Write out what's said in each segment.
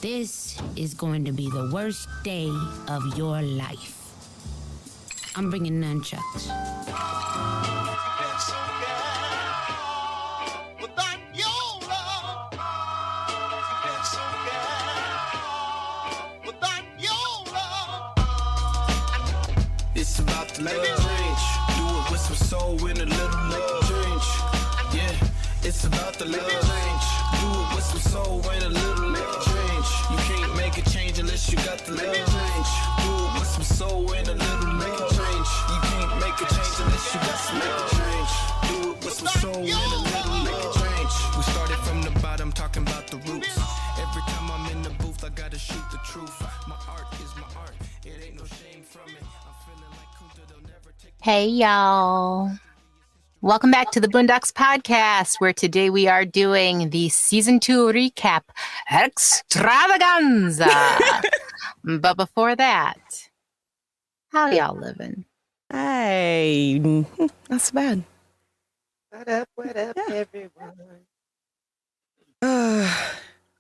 This is going to be the worst day of your life. I'm bringing nunchucks. It's about the love change. Do it with some soul and a little love change. Yeah, it's about the love change. Do it with some soul and a little love change. You can't make a change unless you got the love change. Do it with some soul and a little love change. You can't make a change unless you got some love change. Do it with some soul and a little love change. We started from the bottom, talking about the roots. Every time I'm in the booth, I gotta shoot the truth. My art is my art. It ain't no shame from it. Hey, y'all. Welcome back to the Boondocks Podcast, where today we are doing the Season 2 recap extravaganza. But before that, how y'all living? Hey, not so bad. What up, everyone?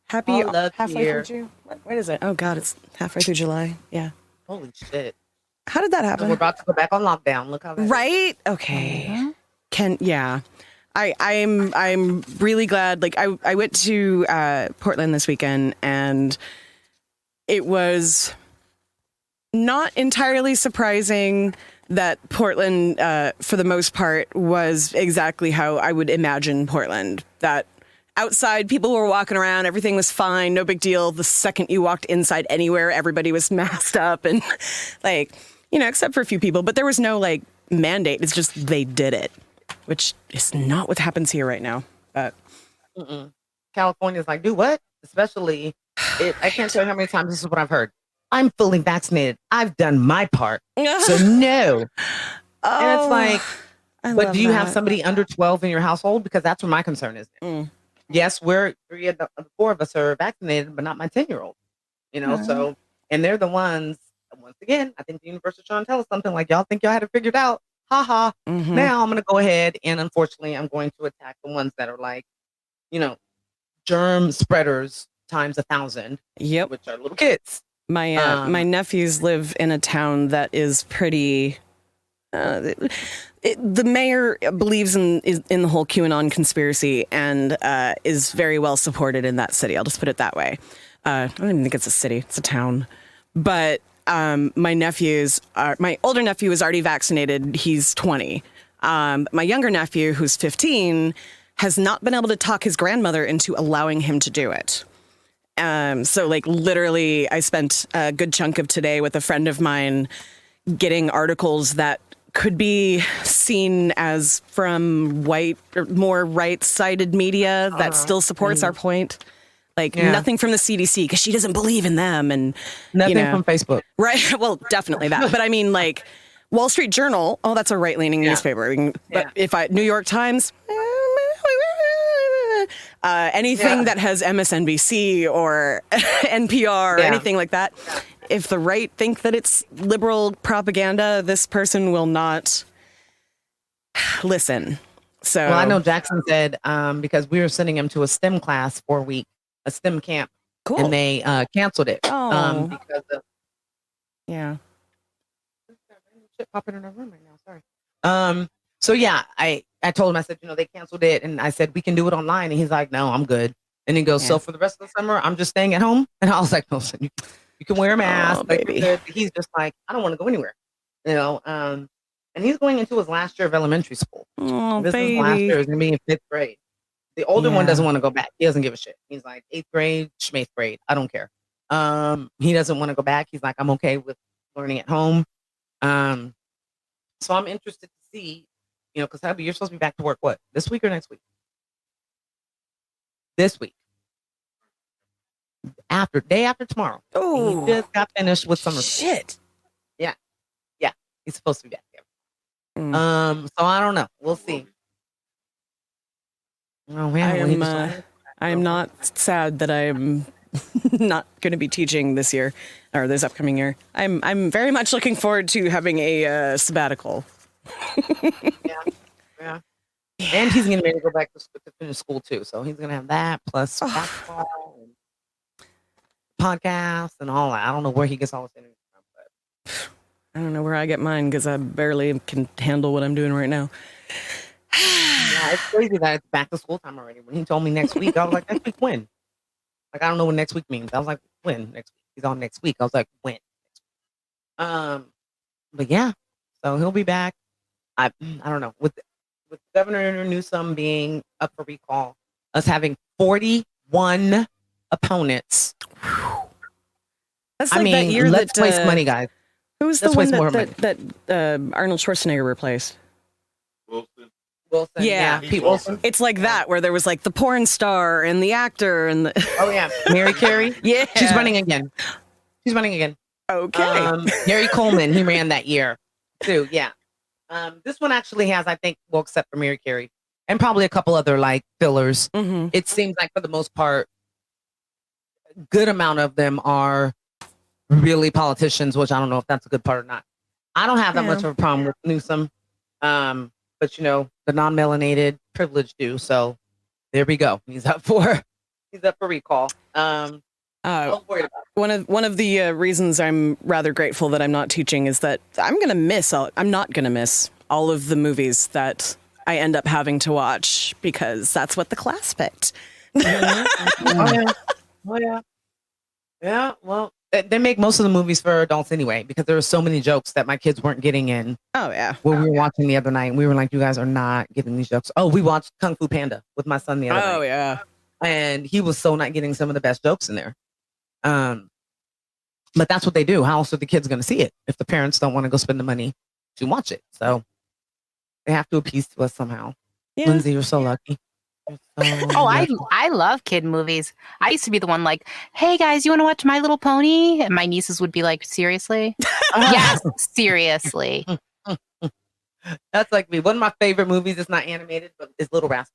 Happy All up halfway here. through June. What is it? Oh, God, it's halfway through July. Yeah. Holy shit. How did that So happen? we're about to go back on lockdown. Look how that is. Right? Okay. I'm really glad. Like, I went to Portland this weekend, and it was not entirely surprising that Portland, for the most part, was exactly how I would imagine Portland. That outside, people were walking around, everything was fine, no big deal. The second you walked inside anywhere, everybody was masked up and like, you know, except for a few people, but there was no like mandate. It's just they did it, which is not what happens here right now. But California's like, do what? Especially, I can't tell you how many times this is what I've heard. I'm fully vaccinated. I've done my part. So no. And it's like, but do you have somebody under 12 in your household? Because that's where my concern is. Yes, we're three of the four of us are vaccinated, but not my 10-year-old. You know, so, and they're the ones, once again, I think the universe is trying to tell us something like, y'all think y'all had it figured out. Ha ha. Now I'm going to go ahead and unfortunately I'm going to attack the ones that are like, you know, germ spreaders times 1,000. Yep. Which are little kids. My nephews live in a town that is pretty. The mayor believes in the whole QAnon conspiracy and is very well supported in that city. I'll just put it that way. I don't even think it's a city; it's a town. But my older nephew is already vaccinated. He's 20. My younger nephew, who's 15, has not been able to talk his grandmother into allowing him to do it. So like literally I spent a good chunk of today with a friend of mine getting articles that could be seen as from white or more right-sided media that still supports our point. Like nothing from the CDC because she doesn't believe in them and Nothing from Facebook. Right. Well, definitely that. But I mean like Wall Street Journal. Oh, that's a right-leaning newspaper. But New York Times. Anything that has MSNBC or NPR or anything like that. If the right think that it's liberal propaganda, this person will not listen. So, well, I know Jackson said because we were sending him to a STEM class for a week, a STEM camp, and they canceled it because of shit popping in our room right now. Sorry. So yeah, I told him, I said, you know, they canceled it, and I said we can do it online, and he's like, no, I'm good. And he goes, so for the rest of the summer, I'm just staying at home, and I was like, no, son, you can wear a mask. He's just like, I don't want to go anywhere, you know. And he's going into his last year of elementary school. Oh, this is last year. He's gonna be in 5th grade. The older one doesn't want to go back. He doesn't give a shit. He's like 8th grade, 8th grade. I don't care. He doesn't want to go back. He's like, I'm okay with learning at home. So I'm interested to see, you know, because you're supposed to be back to work, what, this week or next week? This week. Day after tomorrow. Oh, he just got finished with summer school. Shit. Yeah. He's supposed to be back there. So I don't know. We'll see. Oh, man, I am not sad that I'm not going to be teaching this year or this upcoming year. I'm very much looking forward to having a sabbatical. Yeah. And he's going to go back to finish school too. So he's going to have that plus basketball. podcasts and all that. I don't know where he gets all his energy from, but I don't know where I get mine because I barely can handle what I'm doing right now. yeah, it's crazy that it's back to school time already. When he told me next week, I was like, next week when? Like, I don't know what next week means. I was like, when next week? He's on next week. I was like, when? But yeah, so he'll be back. I don't know, with Governor Newsom being up for recall, us having 41 opponents. That's like that year let's that waste money, guys. Who was the one that Arnold Schwarzenegger replaced? Wilson, yeah, Pete Wilson. It's like that where there was like the porn star and the actor and the oh yeah, Mary Carey. Yeah, she's running again. Okay, Gary Coleman, he ran that year too. Yeah. This one actually has, I think, well, except for Mary Carey and probably a couple other like fillers. Mm-hmm. It seems like for the most part, a good amount of them are really politicians, which I don't know if that's a good part or not. I don't have that much of a problem with Newsom, but you know, the non-melanated privileged do. So there we go. He's up for recall. Don't worry about it. One of the reasons I'm rather grateful that I'm not teaching is that I'm not gonna miss all of the movies that I end up having to watch because that's what the class picked. Oh yeah. Well, they make most of the movies for adults anyway because there were so many jokes that my kids weren't getting in. Oh yeah. What we were watching the other night, and we were like, "You guys are not getting these jokes." Oh, we watched Kung Fu Panda with my son the other night. Oh yeah. And he was so not getting some of the best jokes in there. But that's what they do. How else are the kids going to see it if the parents don't want to go spend the money to watch it? So they have to appease to us somehow. Yeah. Lindsay, you're so lucky. I love kid movies. I used to be the one like, hey guys, you want to watch My Little Pony? And my nieces would be like, seriously? Yes, seriously. That's like me. One of my favorite movies is not animated, but is Little Rascals.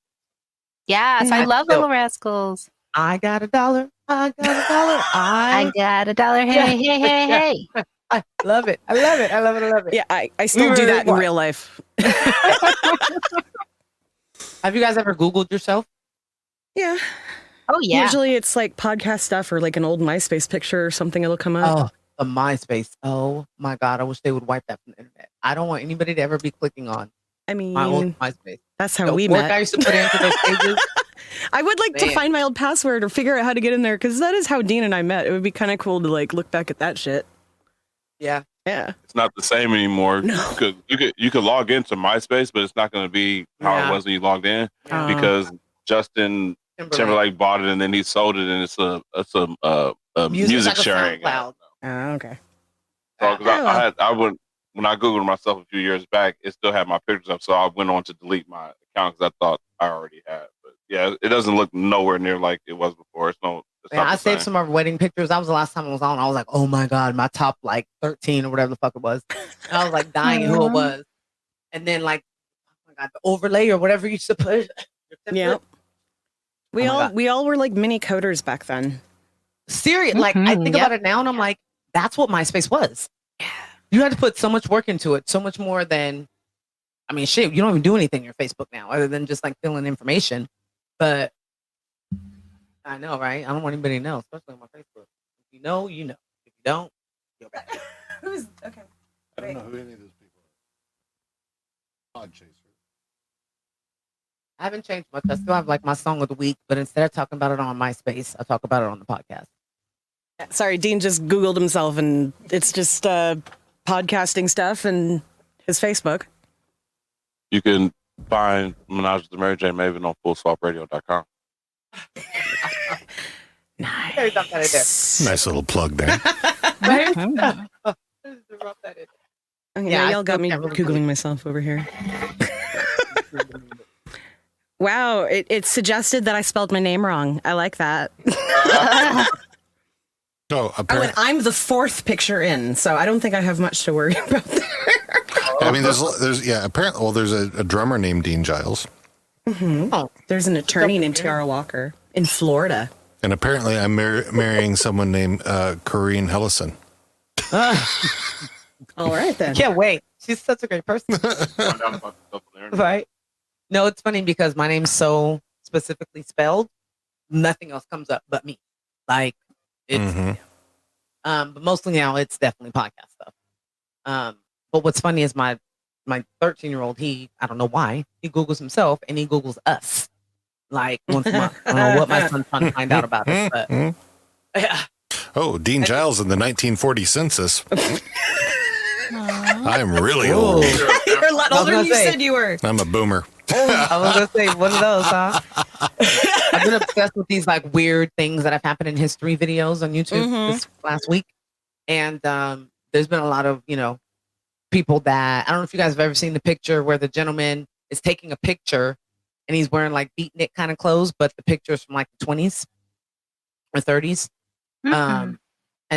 Yes, I love Little Rascals. I got $1. I got $1. I got $1. Hey. I love it. I love it. Yeah, I still do that in real life. Have you guys ever Googled yourself? Yeah. Oh, yeah. Usually it's like podcast stuff or like an old MySpace picture or something. It'll come up. Oh, a MySpace. Oh, my God. I wish they would wipe that from the internet. I don't want anybody to ever be clicking on my old MySpace. That's how we met. I used to put into those pages. I would like to find my old password or figure out how to get in there because that is how Dean and I met. It would be kind of cool to like look back at that shit. Yeah. It's not the same anymore. No. You could log into MySpace, but it's not going to be how it was when you logged in because Justin Timberlake bought it and then he sold it, and it's a music sharing. Oh, okay. So when I Googled myself a few years back, it still had my pictures up, so I went on to delete my account because I thought I already had. But yeah, it doesn't look nowhere near like it was before. I saved some of our wedding pictures. That was the last time I was on. I was like, oh my God, my top like 13 or whatever the fuck it was. And I was like dying who it was. And then like, oh my God, the overlay or whatever you used to put. Yeah. We all were like mini coders back then. Serious. Like I think about it now and I'm like, that's what MySpace was. You had to put so much work into it, so much more than, I mean, shit, you don't even do anything on your Facebook now other than just like filling information. But I know, right? I don't want anybody to know, especially on my Facebook. If you know, you know. If you don't, go back. Who's okay? I don't know who any of those people are. Podchaser. I haven't changed much. I still have like my song of the week, but instead of talking about it on MySpace, I talk about it on the podcast. Sorry, Dean just Googled himself, and it's just podcasting stuff and his Facebook. You can find Menage with the Mary J. Maven on FullSwapRadio.com. Nice little plug there. Okay, yeah, y'all got me Googling myself over here. Wow, it suggested that I spelled my name wrong. I like that. I'm the fourth picture in, so I don't think I have much to worry about there. I mean, apparently, there's a drummer named Dean Giles. Mm-hmm. Oh, there's an attorney named Tiara Walker in Florida. And apparently I'm marrying someone named Corrine Hellison. All right, then. Can't wait. She's such a great person. Right? No, it's funny because my name's so specifically spelled, nothing else comes up but me. Like, It's but mostly now it's definitely podcast stuff. But what's funny is my 13-year-old, I don't know why, he Googles himself and he Googles us like once a month. I don't know what my son's trying to find out about us, but yeah. Oh, Dean Giles in the 1940 census. I'm really old. You're a lot older than you said you were. I'm a boomer. I was gonna say one of those, huh? I've been obsessed with these like weird things that have happened in history videos on YouTube this last week, and there's been a lot of people that I don't know if you guys have ever seen the picture where the gentleman is taking a picture and he's wearing like beatnik kind of clothes, but the picture is from like the 20s or 30s. And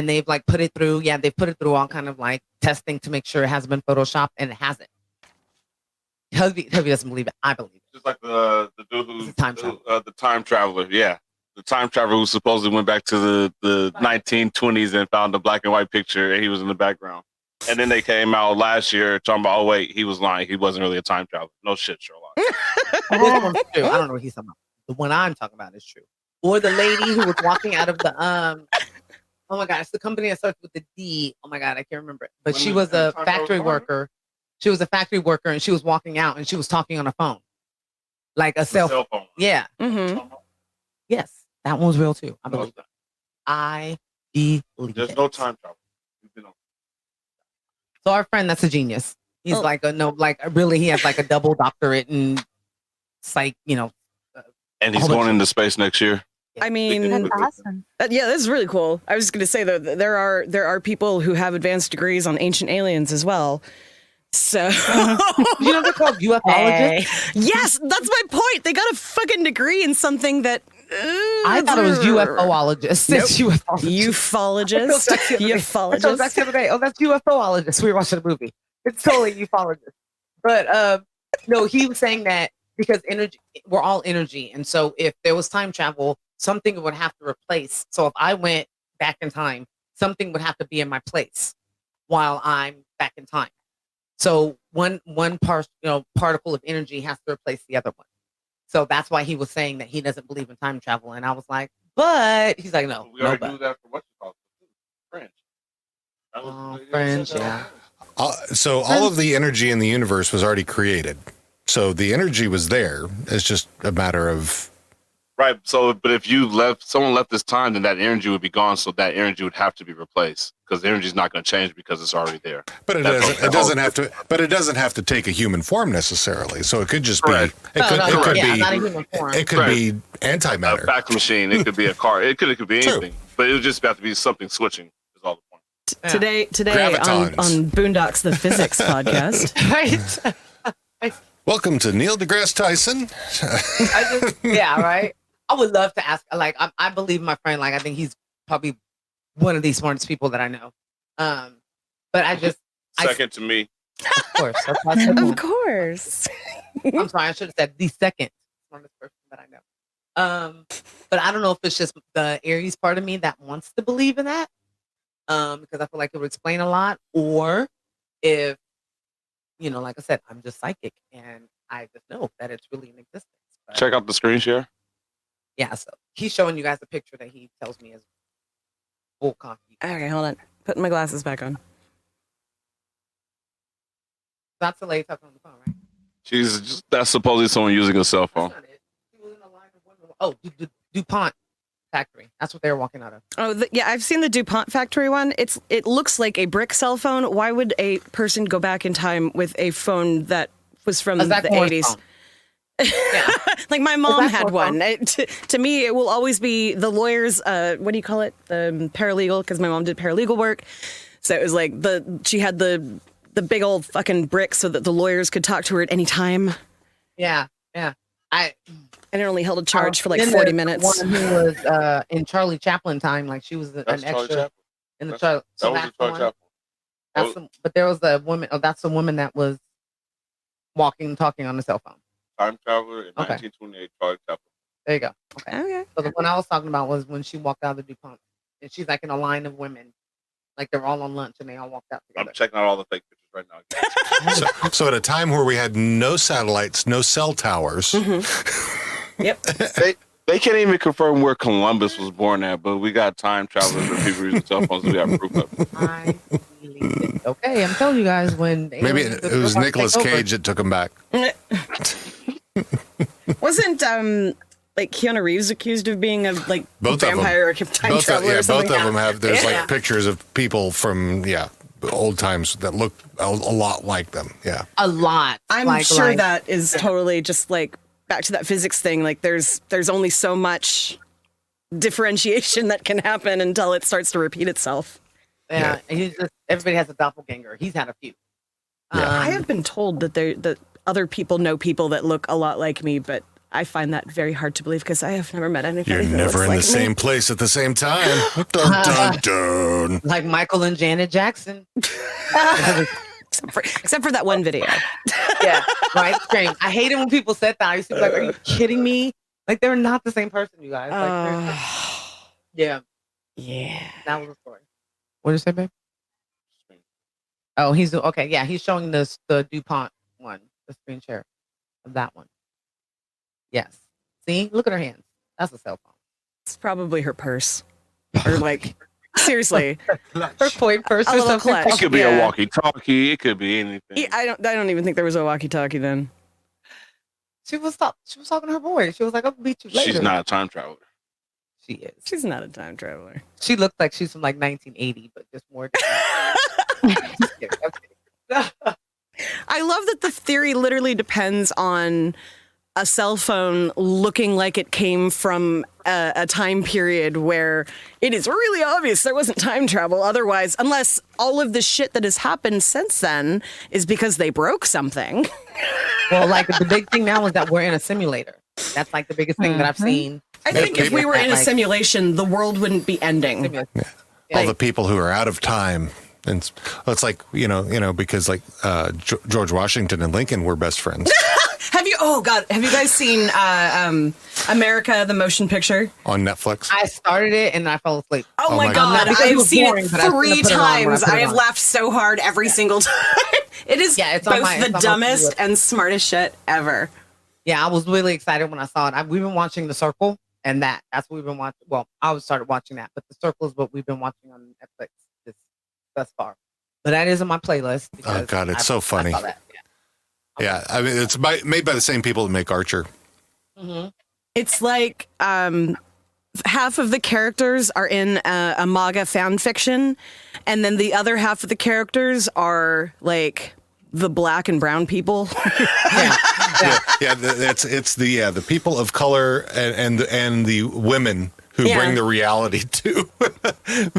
they've like put it through. Yeah, they've put it through all kind of like testing to make sure it hasn't been photoshopped, and it hasn't. Hubby doesn't believe it. I believe it. Just like the dude who's the time traveler. Yeah, the time traveler who supposedly went back to the 1920s and found a black and white picture, and he was in the background. And then they came out last year talking about, oh wait, he was lying. He wasn't really a time traveler. No shit, Sherlock. This one's true. I don't know what he's talking about. The one I'm talking about is true. Or the lady who was walking out of the oh my god, it's the company that starts with the D. Oh my god, I can't remember it. But she was a factory worker. She was a factory worker, and she was walking out, and she was talking on a phone, like a cell phone. Yeah. Yes, that one was real too. I believe it. I believe There's no time travel. So our friend, that's a genius. He's really, he has like a double doctorate in psych, and he's going into space next year. I mean, That's awesome. yeah, this is really cool. I was just going to say though, there are people who have advanced degrees on ancient aliens as well. So they're called ufologists. Yes, that's my point. They got a fucking degree in something that I thought it was UFOologist. Nope. It's ufologist. Ufologist. That's the other day. Oh, that's UFOologist. We were watching a movie. It's totally ufologist. But no, he was saying that because energy, we're all energy, and so if there was time travel, something would have to replace. So if I went back in time, something would have to be in my place while I'm back in time. So one particle of energy has to replace the other one. So that's why he was saying that he doesn't believe in time travel. And I was like, but he's like, no. We already knew that for what's it called? French. French, yeah. So all of the energy in the universe was already created. So the energy was there. It's just a matter of... Right. So, but if someone left this time, then that energy would be gone. So that energy would have to be replaced because the energy is not going to change because it's already there. But it doesn't have to. But it doesn't have to take a human form necessarily. So it could just be. Not a human form. It could be antimatter. A fax machine. It could be a car. It could be anything. But it would just have to be something switching. Is all the point. Today on Boondocks the Physics Podcast. Right. Welcome to Neil deGrasse Tyson. Right. I would love to ask. Like, I believe my friend. Like, I think he's probably one of the smartest people that I know. But I just second to me. Of course. That's why I said of course. I'm sorry. I should have said the second smartest person that I know. But I don't know if it's just the Aries part of me that wants to believe in that. Because I feel like it would explain a lot, or if like I said, I'm just psychic and I just know that it's really in existence. But, check out the screen share. Yeah, so he's showing you guys a picture that he tells me is full copy. Okay, hold on. Putting my glasses back on. That's the lady talking on the phone, right? That's supposedly someone using a cell phone. That's not it. She was in a line of women. Oh, DuPont factory. That's what they were walking out of. Oh, yeah, I've seen the DuPont factory one. It looks like a brick cell phone. Why would a person go back in time with a phone that was from the 80s? Yeah. Like my mom had one. To me, it will always be the lawyer's, what do you call it? The paralegal, because my mom did paralegal work. So it was like she had the big old fucking brick so that the lawyers could talk to her at any time. Yeah. And it only held a charge for like 40 minutes. One who was in Charlie Chaplin time, like she was an extra in the Charlie. So that's the one. But there was a woman. Oh, that's the woman that was talking on the cell phone. Time traveler in 1928, Charlie Chaplin. There you go. Okay. So the one I was talking about was when she walked out of the DuPont, and she's like in a line of women, like they're all on lunch, and they all walked out together. I'm checking out all the fake pictures right now. So at a time where we had no satellites, no cell towers. Mm-hmm. Yep. They can't even confirm where Columbus was born at, but we got time travelers and people using cell phones. So we got proof of it. I believe it. Okay, I'm telling you guys when Maybe it was Nicolas Cage that took him back. Wasn't like Keanu Reeves accused of being a Both vampire or of them. time traveler? Yeah, or something? both of them have. There's like pictures of people from old times that look a lot like them. Yeah, a lot. I'm sure that is totally just like back to that physics thing. Like there's only so much differentiation that can happen until it starts to repeat itself. Yeah, everybody has a doppelganger. He's had a few. I have been told that other people know people that look a lot like me, but I find that very hard to believe because I have never met anybody. You're never in the same place at the same time. Dun, dun, dun. Like Michael and Janet Jackson. Except for that one video. Yeah, right. Strange. I hate it when people said that. I used to be like, "Are you kidding me?" Like they're not the same person, you guys. Like, yeah. That was the story. What did you say, babe? Oh, he's okay. Yeah, he's showing this the DuPont one, the screen share of that one. Yes. See, look at her hands. That's a cell phone. It's probably her purse, or like seriously, her coin purse or something. Clutch. It could be a walkie-talkie. It could be anything. Yeah, I don't even think there was a walkie-talkie then. She was talking to her boy. She was like, "I'll beat you later." She's not a time traveler. She is. She's not a time traveler. She looked like she's from like 1980, but just more. I love that the theory literally depends on a cell phone looking like it came from a time period where it is really obvious there wasn't time travel. Otherwise, unless all of the shit that has happened since then is because they broke something. Well, like the big thing now is that we're in a simulator. That's like the biggest thing that I've seen. I think if we were in a simulation, the world wouldn't be ending. Yeah. All the people who are out of time. And it's like, because like George Washington and Lincoln were best friends. Have you guys seen America, the motion picture? On Netflix? I started it and I fell asleep. Oh my God. I've seen it 3 times. I have laughed so hard every single time. It is both the dumbest and smartest shit ever. Yeah, I was really excited when I saw it. We've been watching The Circle, and that's what we've been watching. Well, I started watching that, but The Circle is what we've been watching on Netflix thus far. But that is on my playlist. Oh God, it's so funny. I saw that. Yeah, I mean, it's made by the same people that make Archer. Mm-hmm. It's like half of the characters are in a MAGA fan fiction, and then the other half of the characters are like the black and brown people. It's the people of color and the women who bring the reality to.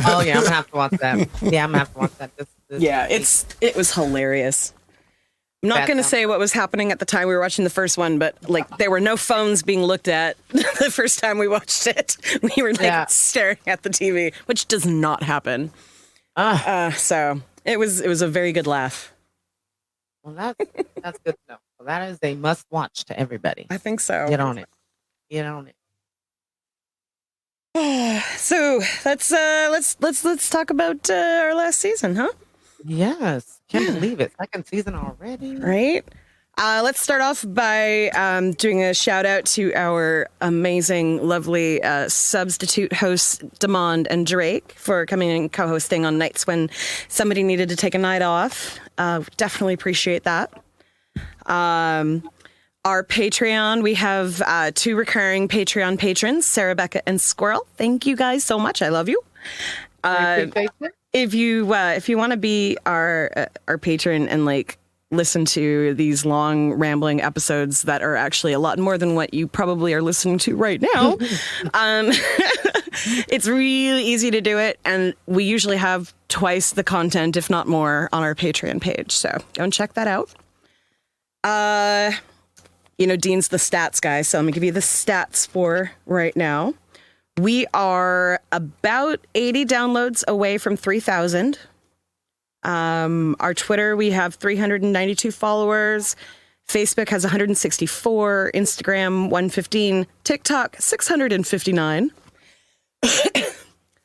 Oh yeah, I'm gonna have to watch that. Yeah, I'm gonna have to watch that. It was hilarious. I'm not going to say what was happening at the time we were watching the first one, but like there were no phones being looked at the first time we watched it. We were staring at the TV, which does not happen. So it was a very good laugh. Well, that's good to know. Well, that is a must watch to everybody. I think so. Get on it. So let's talk about our last season, huh? Yes. Can't believe it. Second season already. Right? Let's start off by doing a shout out to our amazing, lovely substitute hosts, Demond and Drake, for coming and co-hosting on nights when somebody needed to take a night off. Definitely appreciate that. Our Patreon, we have 2 recurring Patreon patrons, Sarah, Becca, and Squirrel. Thank you guys so much. I love you. If you want to be our patron and like listen to these long rambling episodes that are actually a lot more than what you probably are listening to right now, it's really easy to do it, and we usually have twice the content, if not more, on our Patreon page. So go and check that out. Dean's the stats guy, so I'm gonna give you the stats for right now. We are about 80 downloads away from 3,000. Our Twitter, we have 392 followers. Facebook has 164. Instagram, 115. TikTok, 659.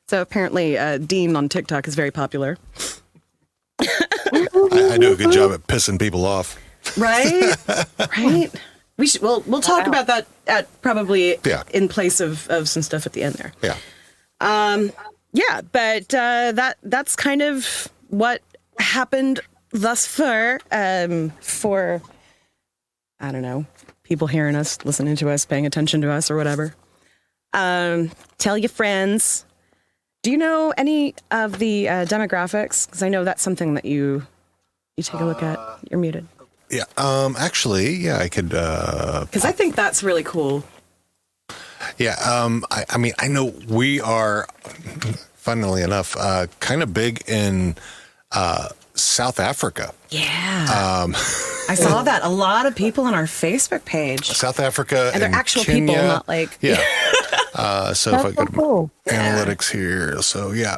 So apparently Dean on TikTok is very popular. I do a good job at pissing people off. Right? Right? We'll talk about that at probably Yeah. in place of some stuff at the end there. Yeah. But that's kind of what happened thus far. For I don't know, people hearing us, listening to us, paying attention to us, or whatever. Tell your friends. Do you know any of the demographics? Because I know that's something that you take a look at. You're muted. Yeah. Actually, yeah, I could. Because I think that's really cool. Yeah. I mean, I know we are, funnily enough, kind of big in South Africa. Yeah. I saw that. A lot of people on our Facebook page. South Africa And they're actual people, not like... Yeah. So if I go to analytics here. So, yeah.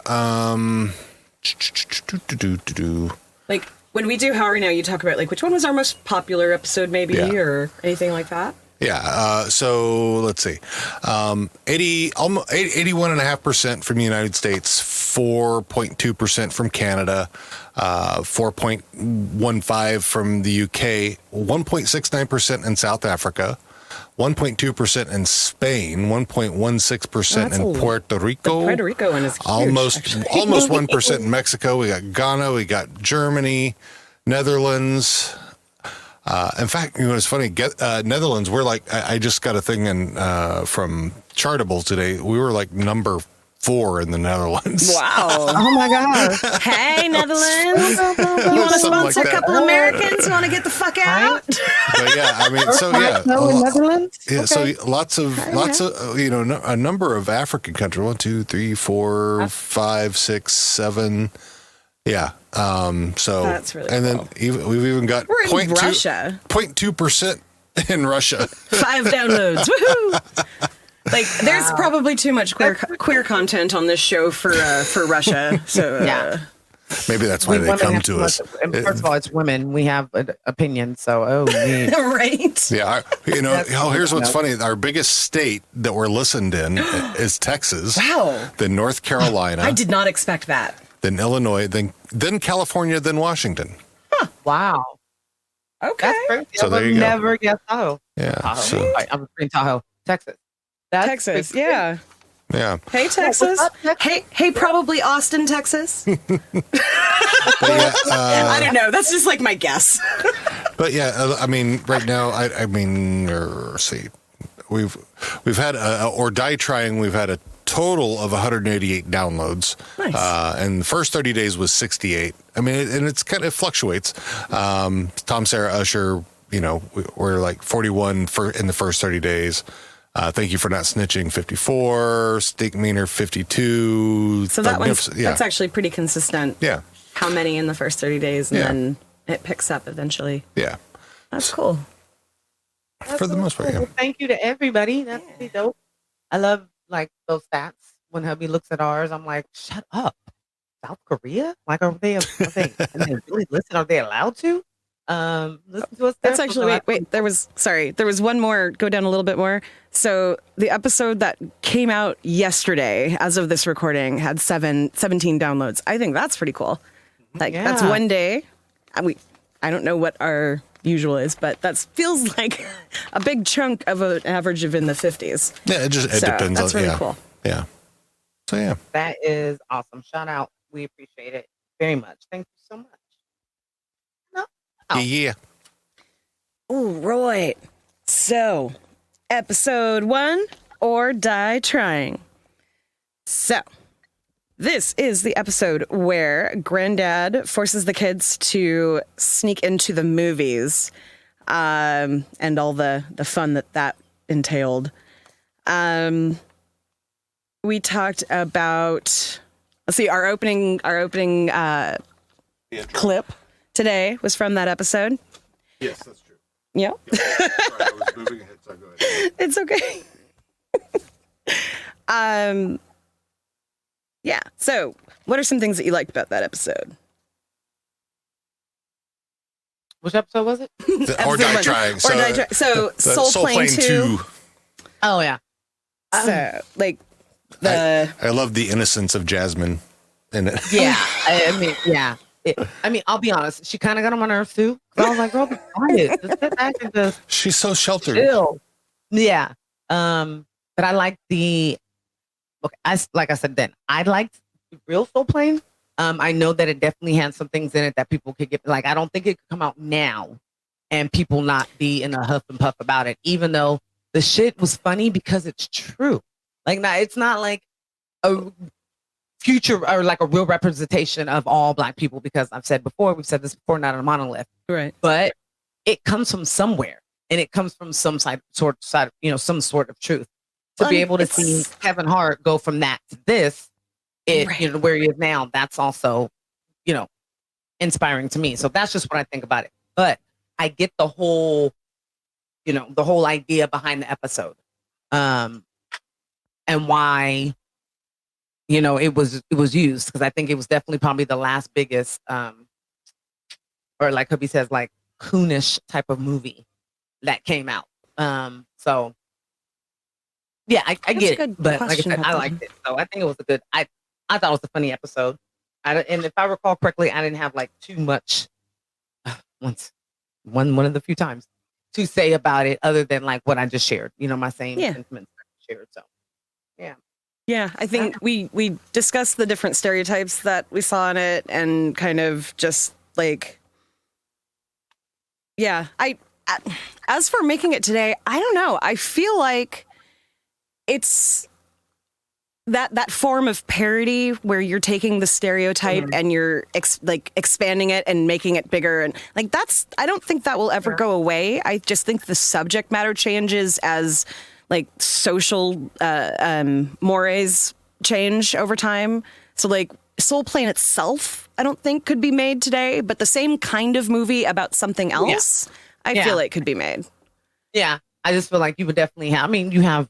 Like, when we do How Are We Now, you talk about, like, which one was our most popular episode, maybe, or anything like that? Yeah. So let's see. 81.5% from the United States, 4.2% from Canada, 4.15% from the UK, 1.69% in South Africa, 1.2% in Spain, 1.16% in Puerto Rico. The Puerto Rico one is huge, almost actually. almost 1% in Mexico. We got Ghana, we got Germany, Netherlands. In fact, you know, it's funny. Netherlands, we're like, I just got a thing in from Chartable today. We were like number 4 in the Netherlands. Wow. Oh my God. Hey, Netherlands. You want to sponsor a couple Americans? You want to get the fuck out? But yeah, I mean, so yeah. Netherlands? Yeah, so lots of, you know, a number of African countries. 1, 2, 3, 4, 5, 6, 7. Yeah. So that's really and cool. then we've even got We're in Russia. 0.2% in Russia. 5 downloads. Woohoo! Like, there's probably too much queer content on this show for Russia. So Yeah. Maybe that's why they come to us. And first of all, it's women. We have an opinion. So, me. right. Yeah, you know. Here's what's funny: our biggest state that we're listened in is Texas. Wow. Then North Carolina. I did not expect that. Then Illinois. Then California. Then Washington. Wow. Okay. That's crazy. So I there would you go. never guess Tahoe. Yeah. Tahoe. So, Right, I'm in Tahoe, Texas. That's Texas. pretty Yeah. yeah. Hey, Texas. up, Texas? Hey, probably Austin, Texas. But yeah. I don't know. That's just like my guess. But yeah. I mean, right now. I mean, let's see. We've had or Die Trying. We've had a total of 188 downloads. Nice. And the first 30 days was 68. I mean, it fluctuates. Tom, Sarah, Usher, you know, we're like 41 in the first 30 days. Thank You for Not Snitching, 54. Steak Meaner, 52. So that's actually pretty consistent. Yeah. How many in the first 30 days, and then it picks up eventually. Yeah. That's cool. For the most part, yeah. Well, thank you to everybody. That's pretty dope. I love like those stats. When hubby looks at ours, I'm like, shut up. South Korea? Like, are they really listen? Are they allowed to? Listen to us. That's actually wait. There was one more. Go down a little bit more. So the episode that came out yesterday, as of this recording, had 17 downloads. I think that's pretty cool. Like that's one day. I don't know what our usual is, but that feels like a big chunk of an average of in the 50s. Yeah, it depends. That's really cool. Yeah. So yeah. That is awesome. Shout out. We appreciate it very much. Thank you so much. Yeah. All right. So, episode 1, Or Die Trying. So, this is the episode where Granddad forces the kids to sneak into the movies, and all the fun that entailed. We talked about, let's see, our opening clip today was from that episode. Yes, that's true. Yeah. Sorry, I was moving ahead, so go ahead. It's okay. Yeah. So, what are some things that you liked about that episode? Which episode was it? Or Die Trying. So, Soul Plane 2. Oh yeah. So, like I love the innocence of Jasmine in it. Yeah. I mean, yeah. I mean, I'll be honest. She kind of got on my nerves too. I was like, girl, be quiet. Just sit back and just She's so sheltered. chill. Yeah. But I like like I said then, I liked the real Soul Plane. I know that it definitely had some things in it that people could get. Like, I don't think it could come out now and people not be in a huff and puff about it, even though the shit was funny because it's true. Like, it's not like a future or like a real representation of all Black people, because we've said this before, not a monolith. Right. But it comes from somewhere, and it comes from some side, some sort of truth. To be able to see Kevin Hart go from that to this, where he is now, that's also, inspiring to me. So that's just what I think about it. But I get the whole idea behind the episode, and why, it was used, because I think it was definitely probably the last biggest, or like Hubby says, like coonish type of movie that came out. So yeah, I get it, but like I said, I liked it. So I think it was a good. I thought it was a funny episode. And if I recall correctly, I didn't have like too much. One of the few times to say about it, other than like what I just shared. My same sentiments I shared. So yeah. Yeah, I think we discussed the different stereotypes that we saw in it, and kind of just like, yeah. As for making it today, I don't know. I feel like it's that form of parody where you're taking the stereotype and you're expanding it and making it bigger, and like I don't think that will ever go away. I just think the subject matter changes as like social mores change over time. So like Soul Plane itself, I don't think could be made today, but the same kind of movie about something else, I feel like could be made. Yeah, I just feel like you would definitely have. I mean, you have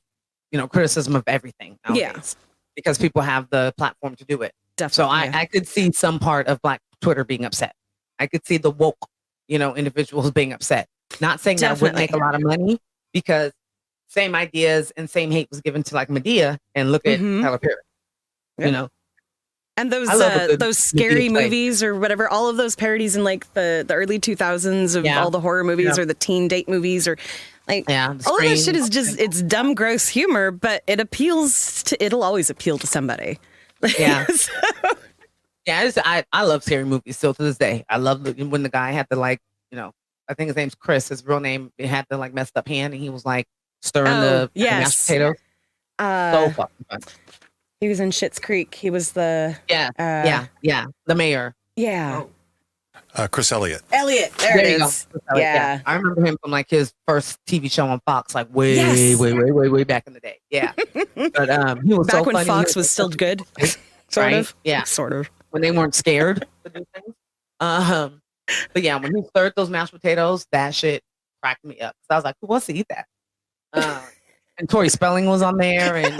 criticism of everything nowadays, because people have the platform to do it. Definitely. So I could see some part of Black Twitter being upset. I could see the woke, individuals being upset. Not saying that would make a lot of money, because same ideas and same hate was given to like Medea, and look at Tyler Perry, And those scary movies or whatever, all of those parodies in like the early 2000s of all the horror movies or the teen date movies, or like all of that shit is just, it's dumb, gross humor, but it'll always appeal to somebody. Yeah. I love scary movies still to this day. I love when the guy had the I think his name's Chris, his real name, it had the like messed up hand, and he was like stirring the mashed potatoes. So fucking fun. He was in Schitt's Creek. He was the the mayor. Yeah. Chris Elliott. There it is. Yeah. I remember him from like his first TV show on Fox, like way back in the day. Yeah. But he was back so when funny. Fox was still good. Sort of. Yeah. Sort of. When they weren't scared to do things. But yeah, when he stirred those mashed potatoes, that shit cracked me up. So I was like, who wants to eat that? And Tori Spelling was on there, and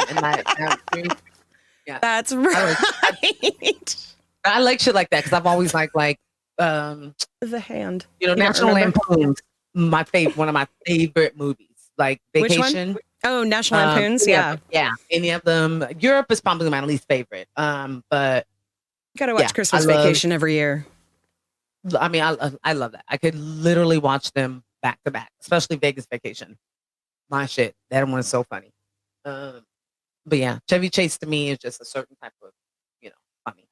yeah, that's right. I like shit like that, because I've always liked The Hand. National Lampoon's one of my favorite movies. Like Vacation. Which one? Oh, National Lampoons. Yeah. Any of them. Europe is probably my least favorite. But you gotta watch Christmas Vacation every year. I mean, I love that. I could literally watch them back to back, especially Vegas Vacation. My shit. That one is so funny. But yeah, Chevy Chase to me is just a certain type of, funny.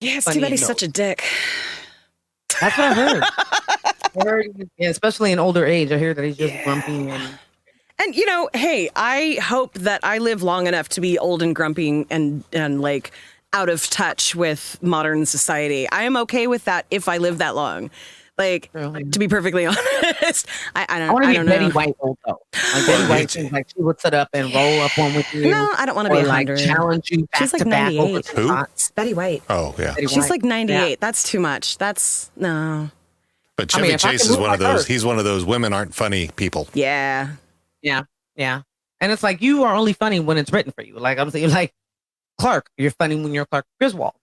Yeah, it's too bad he's such a dick. That's what I heard. Especially in older age, I hear that he's just grumpy and hey, I hope that I live long enough to be old and grumpy and like out of touch with modern society. I am okay with that if I live that long. Like, to be perfectly honest, I want to be know. Betty White old though. Like Betty White seems like she would sit up and roll up one with you. No, I don't want to be 100. Challenge you back She's like to back 98. Who? Betty White. Oh yeah. She's like 98. That's too much. That's no. But Chevy Chase is one of those. He's one of those women aren't funny people. Yeah. And it's like, you are only funny when it's written for you. Like I'm saying, like Clark, you're funny when you're Clark Griswold.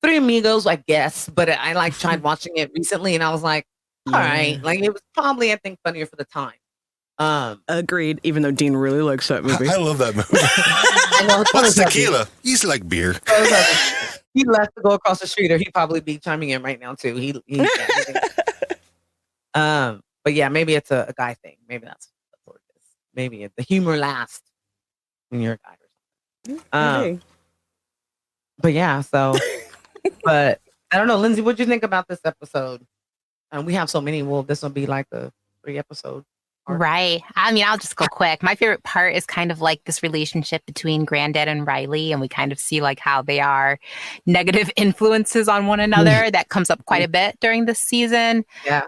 Three Amigos, I guess, but I tried watching it recently, and I was like, all right, like it was probably, I think, funnier for the time. Agreed. Even though Dean really likes that movie. I love that movie. What's tequila? He's like beer. he left to go across the street, or he'd probably be chiming in right now too. But yeah, maybe it's a guy thing. Maybe that's what it is. Maybe the humor lasts when you're a guy or something. But yeah, so, but I don't know, Lindsay, what'd you think about this episode? We have so many. Well, this will be like a 3-episode. Right. I mean, I'll just go quick. My favorite part is kind of like this relationship between Granddad and Riley, and we kind of see like how they are negative influences on one another. That comes up quite a bit during this season. Yeah.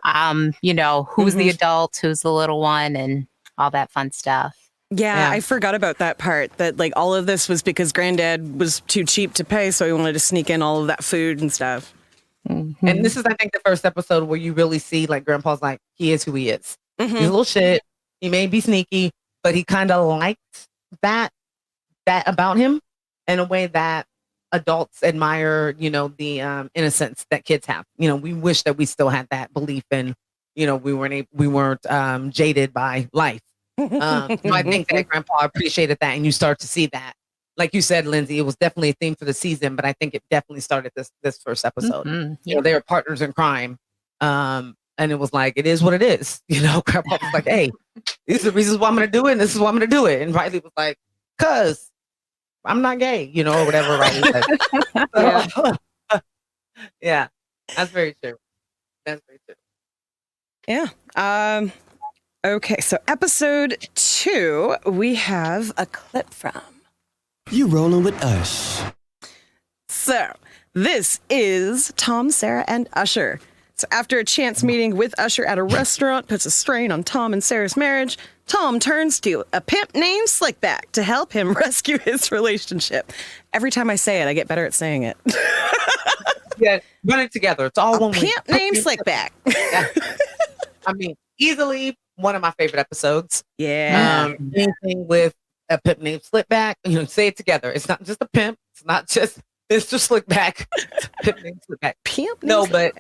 You know, who's the adult, who's the little one, and all that fun stuff. Yeah, I forgot about that part, that like all of this was because Granddad was too cheap to pay, so he wanted to sneak in all of that food and stuff. Mm-hmm. And this is, I think, the first episode where you really see like Grandpa's like, he is who he is. He's a little shit. He may be sneaky, but he kind of liked that about him in a way that adults admire, you know, the innocence that kids have. You know, we wish that we still had that belief in, you know, we weren't jaded by life. So I think that Grandpa appreciated that, and you start to see that. Like you said, Lindsay, it was definitely a theme for the season, but I think it definitely started this first episode. You know, they were partners in crime. And it was like, it is what it is. You know, Grandpa was like, hey, these are the reasons why I'm going to do it. And this is why I'm going to do it. And Riley was like, cuz I'm not gay, you know, or whatever Riley said. Yeah, that's very true. That's very true. Yeah. Okay, so episode 2, we have a clip from. You rolling with us. So this is Tom, Sarah, and Usher. So after a chance meeting with Usher at a restaurant puts a strain on Tom and Sarah's marriage, Tom turns to a pimp named Slickback to help him rescue his relationship. Every time I say it, I get better at saying it. Yeah, run it together. It's all one pimp named Slickback. Yeah. I mean, easily one of my favorite episodes. Yeah. Anything with a pimp named Slickback, you know, say it together. It's not just a pimp. It's not just Mr. Slickback. Pimp named Slickback. Pimp named Slickback. But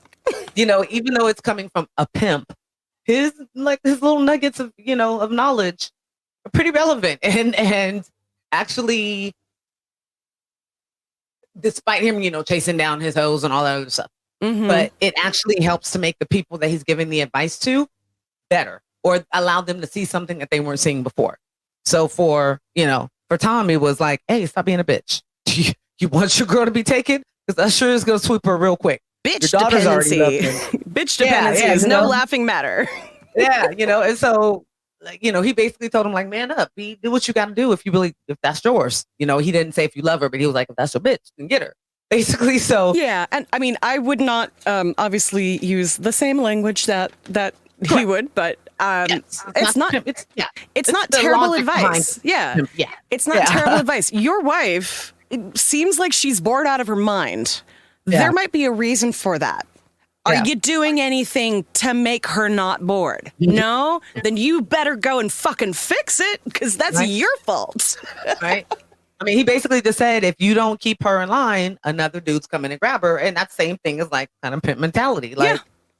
you know, even though it's coming from a pimp, his little nuggets of, you know, of knowledge are pretty relevant, and actually, despite him, you know, chasing down his hoes and all that other stuff, but it actually helps to make the people that he's giving the advice to better, or allow them to see something that they weren't seeing before. So for Tom, it was like, hey, stop being a bitch. You want your girl to be taken? Because Usher is going to sweep her real quick. Bitch dependency. Bitch dependency is no laughing matter. Yeah, you know, and so, like, you know, he basically told him, like, man up, do what you got to do if that's yours. You know, he didn't say if you love her, but he was like, if that's your bitch, then get her. Basically, so. Yeah, and I mean, I would not obviously use the same language that he would, but it's not terrible advice. Yeah. It's not terrible advice. Your wife, it seems like she's bored out of her mind. Yeah. There might be a reason for that. Are you doing anything to make her not bored? No? Then you better go and fucking fix it, because that's your fault. Right? I mean, he basically just said, if you don't keep her in line, another dude's coming to grab her. And that same thing is like kind of pimp mentality. Like,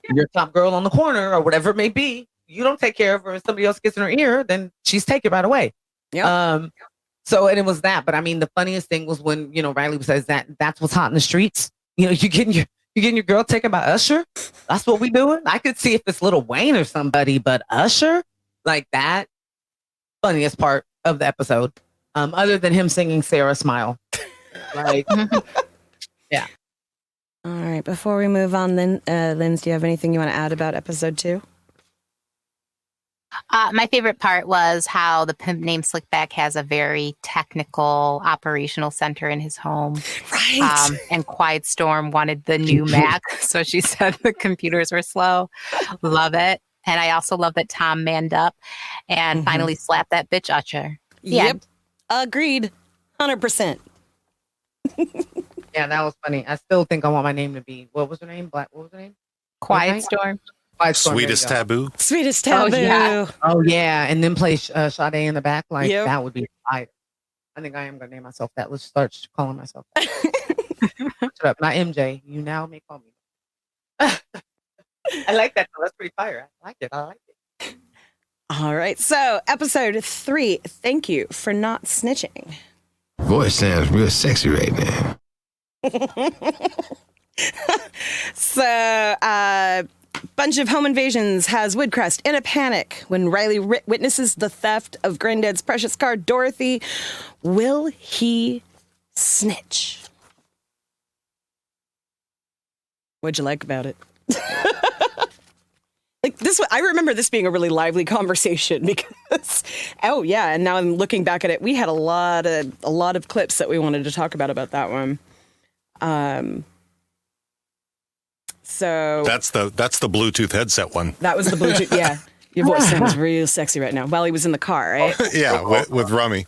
your top girl on the corner or whatever it may be, you don't take care of her and somebody else gets in her ear, then she's taken right away. Yeah. So, and it was that. But I mean, the funniest thing was when, you know, Riley says that's what's hot in the streets. You know, you getting your girl taken by Usher. That's what we doing. I could see if it's Lil Wayne or somebody, but Usher, like that. Funniest part of the episode, other than him singing "Sarah Smile." Like, yeah. All right. Before we move on, Linz, do you have anything you want to add about episode 2? My favorite part was how the pimp named Slickback has a very technical operational center in his home. Right. And Quiet Storm wanted the new Mac, so she said the computers were slow. Love it. And I also love that Tom manned up and finally slapped that bitch Usher. Yep. Agreed. 100%. Yeah, that was funny. I still think I want my name to be, what was her name? What was her name? Quiet Storm. Sweetest Taboo. Sweetest Taboo. Oh, yeah. And then play Sade in the back. Like, that would be fire. I think I am going to name myself that. Let's start calling myself that. Shut up. Not MJ. You now may call me. I like that. That's pretty fire. I like it. All right. So, episode 3. Thank you for not snitching. Voice sounds real sexy right now. So, bunch of home invasions has Woodcrest in a panic when Riley witnesses the theft of Granddad's precious car, Dorothy. Will he snitch? What'd you like about it? Like this, I remember this being a really lively conversation because, oh yeah, and now I'm looking back at it. We had a lot of clips that we wanted to talk about that one. So that's the Bluetooth headset one. That was the Bluetooth. Yeah, your voice sounds real sexy right now. While he was in the car, right? Yeah, with Rummy.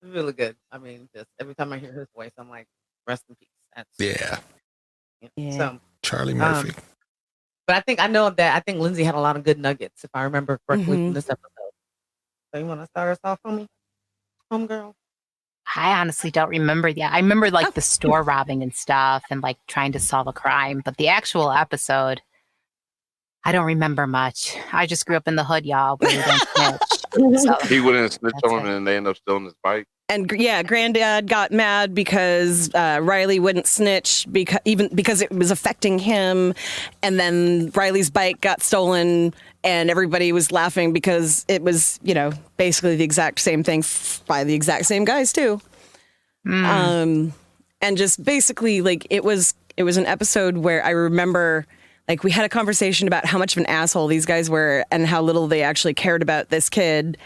Really good. I mean, just every time I hear his voice, I'm like, rest in peace. That's, Yeah. Yeah. So, Charlie Murphy. but I know that I think Lindsay had a lot of good nuggets, if I remember correctly, from this episode. So you want to start us off, homegirl? I honestly don't remember. Yeah, I remember like the store robbing and stuff and like trying to solve a crime, but the actual episode, I don't remember much. I just grew up in the hood, y'all. Where we don't snitch. So, He went in and snitched That's on him, it. and they ended up stealing his bike. And yeah, Granddad got mad because Riley wouldn't snitch because it was affecting him, and then Riley's bike got stolen, and everybody was laughing because it was, basically the exact same thing by the exact same guys too. And just basically, like it was an episode where I remember. Like, we had a conversation about how much of an asshole these guys were and how little they actually cared about this kid,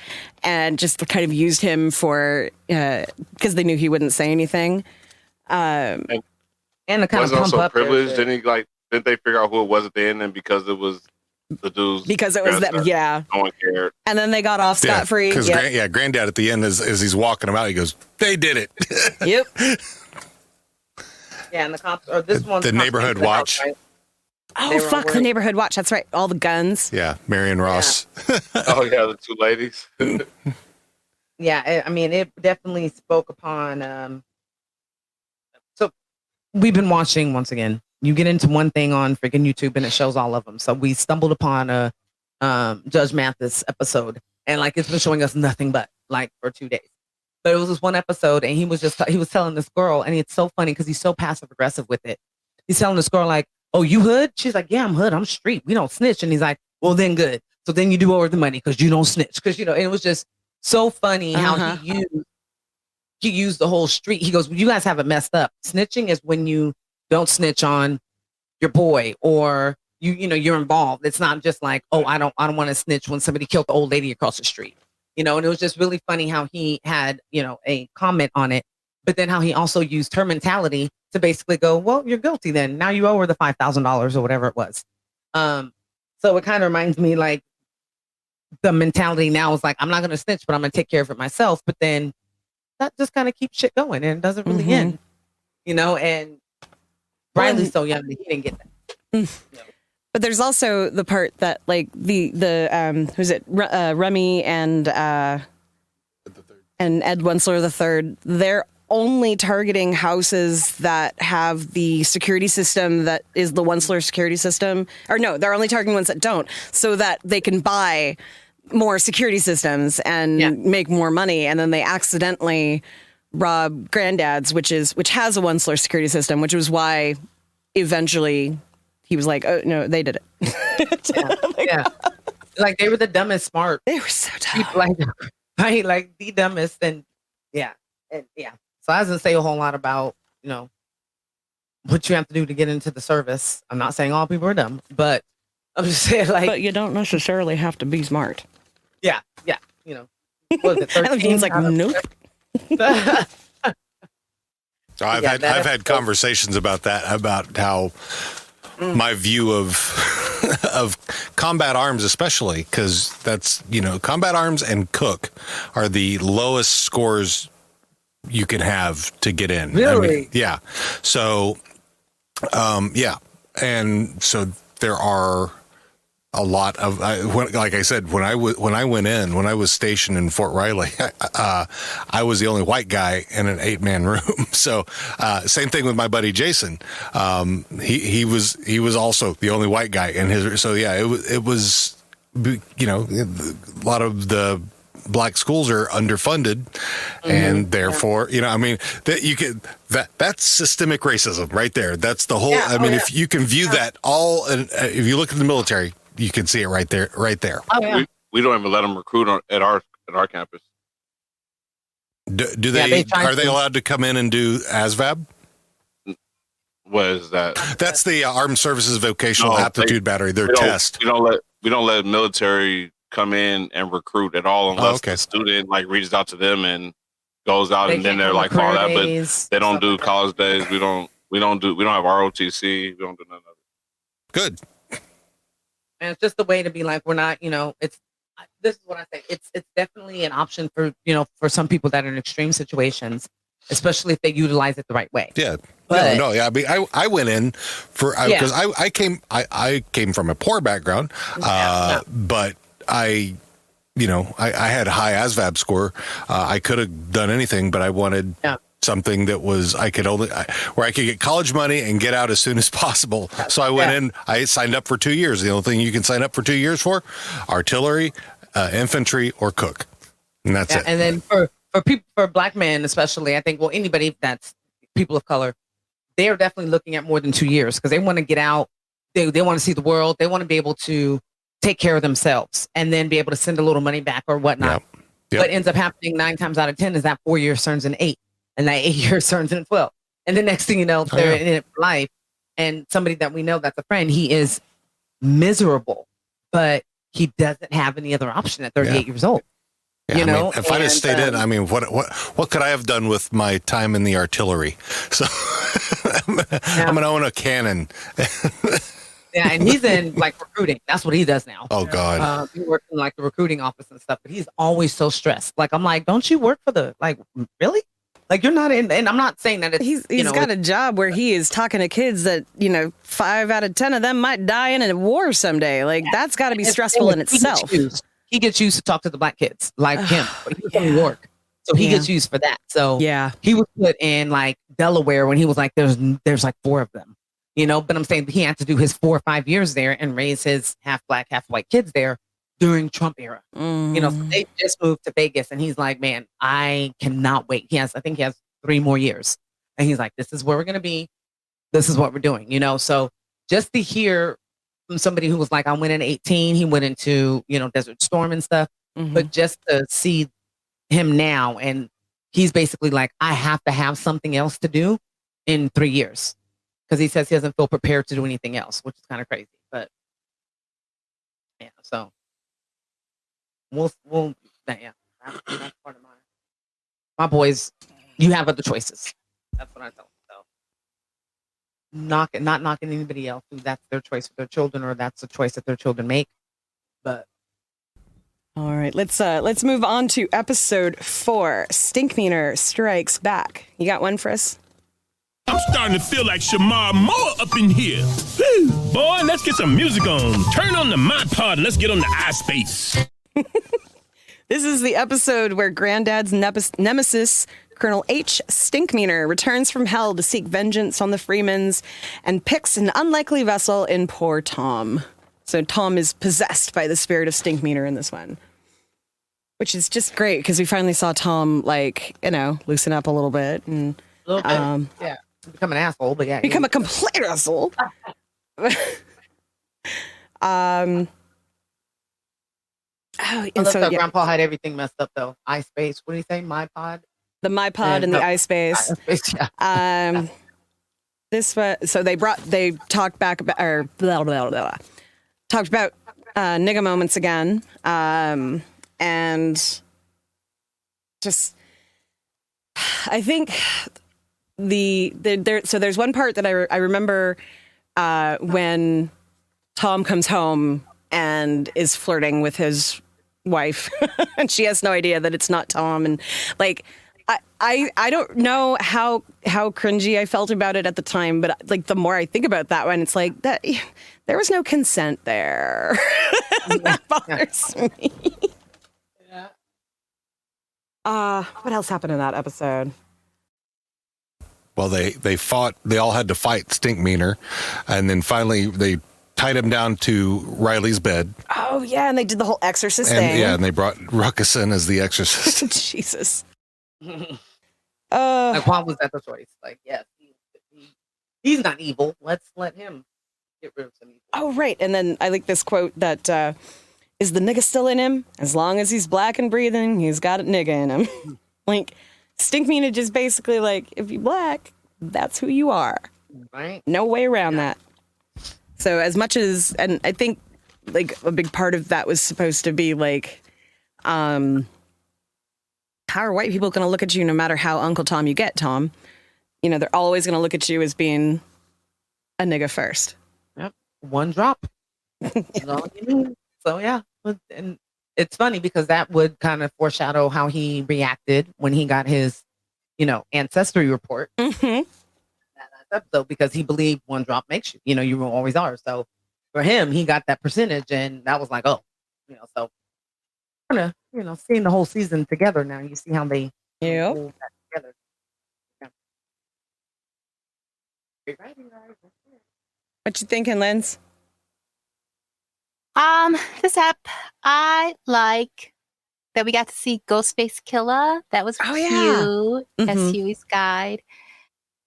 and just kind of used him for, because they knew he wouldn't say anything. And the kind of Wasn't pump also up privileged. Didn't they figure out who it was at the end? And because it was the dudes. Because it was them, yeah. No one cared. And then they got off scot-free. Because Yep. Granddad at the end, as he's walking him out, he goes, "They did it." Yep. Yeah, and the cops, or this one. The neighborhood watch. Right? Oh, They were fuck, the wearing- neighborhood watch. That's right. All the guns. Yeah, Marion Ross. Oh yeah, the two ladies. Yeah, I mean, it definitely spoke upon. So we've been watching once again. You get into one thing on freaking YouTube, and it shows all of them. So we stumbled upon a Judge Mathis episode, and like it's been showing us nothing but like for 2 days. But it was this one episode, and he was telling this girl, and it's so funny because he's so passive aggressive with it. He's telling this girl like, "Oh, you hood?" She's like, "Yeah, I'm hood. I'm street. We don't snitch." And he's like, "Well, then good. So then you do owe her the money because you don't snitch." Because and it was just so funny how he used the whole street. He goes, "Well, you guys have it messed up. Snitching is when you don't snitch on your boy or you're involved. It's not just like, oh, I don't want to snitch when somebody killed the old lady across the street." And it was just really funny how he had a comment on it, but then how he also used her mentality to basically go, "Well, you're guilty then. Now you owe her the $5,000 or whatever it was." So it kind of reminds me like the mentality now is like, I'm not going to snitch, but I'm going to take care of it myself. But then that just kind of keeps shit going and it doesn't really end, and Riley's so young that he didn't get that. But there's also the part that like the who's it? Remy and Ed Wensler III, they're only targeting houses that have the security system that is the Wensler security system. Or no, they're only targeting ones that don't, so that they can buy more security systems and make more money. And then they accidentally rob Granddad's, which has a Wensler security system, which was why eventually he was like, "Oh no, they did it." Yeah. Like they were the dumbest smart. They were so dumb. Like the dumbest and yeah. So I doesn't say a whole lot about, what you have to do to get into the service. I'm not saying all people are dumb, but I'm just saying But you don't necessarily have to be smart. yeah. What is it, 13? Dean's like, nope. I've had conversations about that, about how my view of combat arms, especially because that's combat arms and cook are the lowest scores you can have to get in. Really? Yeah. So, and so there are a lot of, like I said, when I was stationed in Fort Riley, I was the only white guy in an 8-man room. So, same thing with my buddy Jason. He was also the only white guy in his. So yeah, it was a lot of the black schools are underfunded, and therefore, that's systemic racism right there. That's the whole. If you can view that all, and if you look at the military, you can see it right there. Oh, yeah. We don't even let them recruit at our campus. Do they? Are they allowed to come in and do ASVAB? What is that? That's the Armed Services Vocational Aptitude Battery. Their test. We don't let military come in and recruit at all unless the student reaches out to them and goes out, and then they're like, "Oh, that." But they don't do college days. We don't have ROTC. We don't do none of it. Good. And it's just the way to be like, we're not. This is what I say. It's definitely an option for for some people that are in extreme situations, especially if they utilize it the right way. Yeah. I went in for because I came from a poor background, but I had a high ASVAB score. I could have done anything, but I wanted something that was where I could get college money and get out as soon as possible. So I went in. I signed up for 2 years. The only thing you can sign up for 2 years for: artillery, infantry, or cook, and that's it. And then for black men especially, I think anybody that's people of color, they are definitely looking at more than 2 years because they want to get out. They want to see the world. They want to be able to take care of themselves and then be able to send a little money back or whatnot. Yep. What ends up happening 9 times out of 10 is that 4 years turns into 8, and that 8 years turns into 12. And the next thing you know, they're in it for life. And somebody that we know that's a friend, he is miserable, but he doesn't have any other option at 38 years old. Yeah, if I just stayed in, what could I have done with my time in the artillery? So I'm gonna own a cannon. And he's in recruiting. That's what he does now. Oh God, he works in the recruiting office and stuff. But he's always so stressed. I'm like, don't you work for the really? You're not in. And I'm not saying that it's he's got a job where he is talking to kids that 5 out of 10 of them might die in a war someday. That's got to be stressful in itself. He gets used to talk to the black kids like him. But he's from New York, so he gets used for that. So he was put in Delaware when he was there's 4 of them. But I'm saying he had to do his 4 or 5 years there and raise his half black, half white kids there during Trump era. So they just moved to Vegas, and he's like, man, I cannot wait. I think he has 3 more years, and he's like, this is where we're going to be. This is what we're doing, So just to hear from somebody who was like, I went in 18, he went into, Desert Storm and stuff, but just to see him now, and he's basically like, I have to have something else to do in 3 years. Because he says he doesn't feel prepared to do anything else, which is kind of crazy. But so that's part of my boys. You have other choices. That's what I tell them. So not knocking anybody else who that's their choice for their children, or that's a choice that their children make. But all right, let's move on to episode 4. Stinkmeaner strikes back. You got one for us? I'm starting to feel like Shamar Moore up in here. Whew. Boy, let's get some music on. Turn on the MyPod and let's get on the MySpace. This is the episode where Granddad's nemesis, Colonel H. Stinkmeaner, returns from hell to seek vengeance on the Freemans and picks an unlikely vessel in poor Tom. So Tom is possessed by the spirit of Stinkmeaner in this one, which is just great because we finally saw Tom, loosen up a little bit and become an asshole, but become a complete asshole. Grandpa had everything messed up though. iSpace. What do you say? MyPod. The MyPod and the iSpace. This was so they talked back about or blah blah blah. Talked about nigga moments again, and just I think. So there's one part that I remember when Tom comes home and is flirting with his wife and she has no idea that it's not Tom, and I don't know how cringy I felt about it at the time, but the more I think about that one, it's like that there was no consent there. That bothers me. What else happened in that episode? Well, they fought. They all had to fight Stinkmeaner, and then finally they tied him down to Riley's bed. Oh yeah, and they did the whole exorcist And thing. yeah, and they brought Ruckus in as the exorcist. Jesus. Like, why was that the choice? Like, yes, he's not evil. Let's let him get rid of some evil. Oh, right. And then I like this quote that is the nigga still in him? As long as he's black and breathing, he's got a nigga in him. Like, Stink Mean just basically like, if you black, that's who you are. Right. No way around that. So as much as, and I think like a big part of that was supposed to be like, how are white people going to look at you no matter how Uncle Tom you get, Tom? You know, they're always going to look at you as being a nigga first. Yep. One drop. That's all you need. So yeah. And it's funny because that would kind of foreshadow how he reacted when he got his, ancestry report. Mm-hmm. That episode, because he believed one drop makes you, you always are. So for him, he got that percentage and that was like, oh, so kind of, seeing the whole season together now, you see how they hold that together. What you thinking, Linz? This app, I like that we got to see Ghostface Killer. That was cute. As Huey's guide.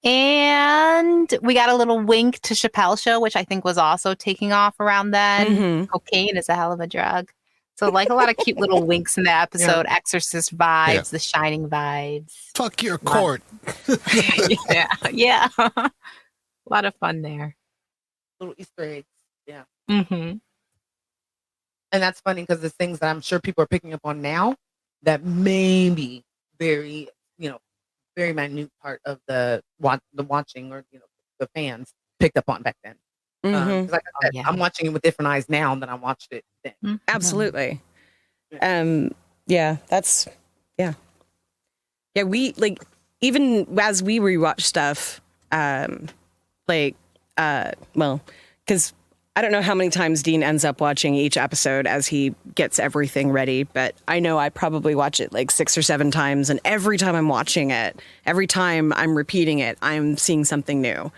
And we got a little wink to Chappelle Show, which I think was also taking off around then. Cocaine is a hell of a drug. So like a lot of cute little winks in the episode, Exorcist vibes, The Shining vibes. Fuck your court. yeah. A lot of fun there. Little Easter eggs. Yeah. Mm-hmm. And that's funny because there's things that I'm sure people are picking up on now that may be very, very minute part of the watching or, the fans picked up on back then. Like I said, I'm watching it with different eyes now than I watched it then. Mm-hmm. Absolutely. Yeah, we like, even as we rewatch stuff, because I don't know how many times Dean ends up watching each episode as he gets everything ready, but I know I probably watch it like 6 or 7 times, and every time I'm watching it, every time I'm repeating it, I'm seeing something new.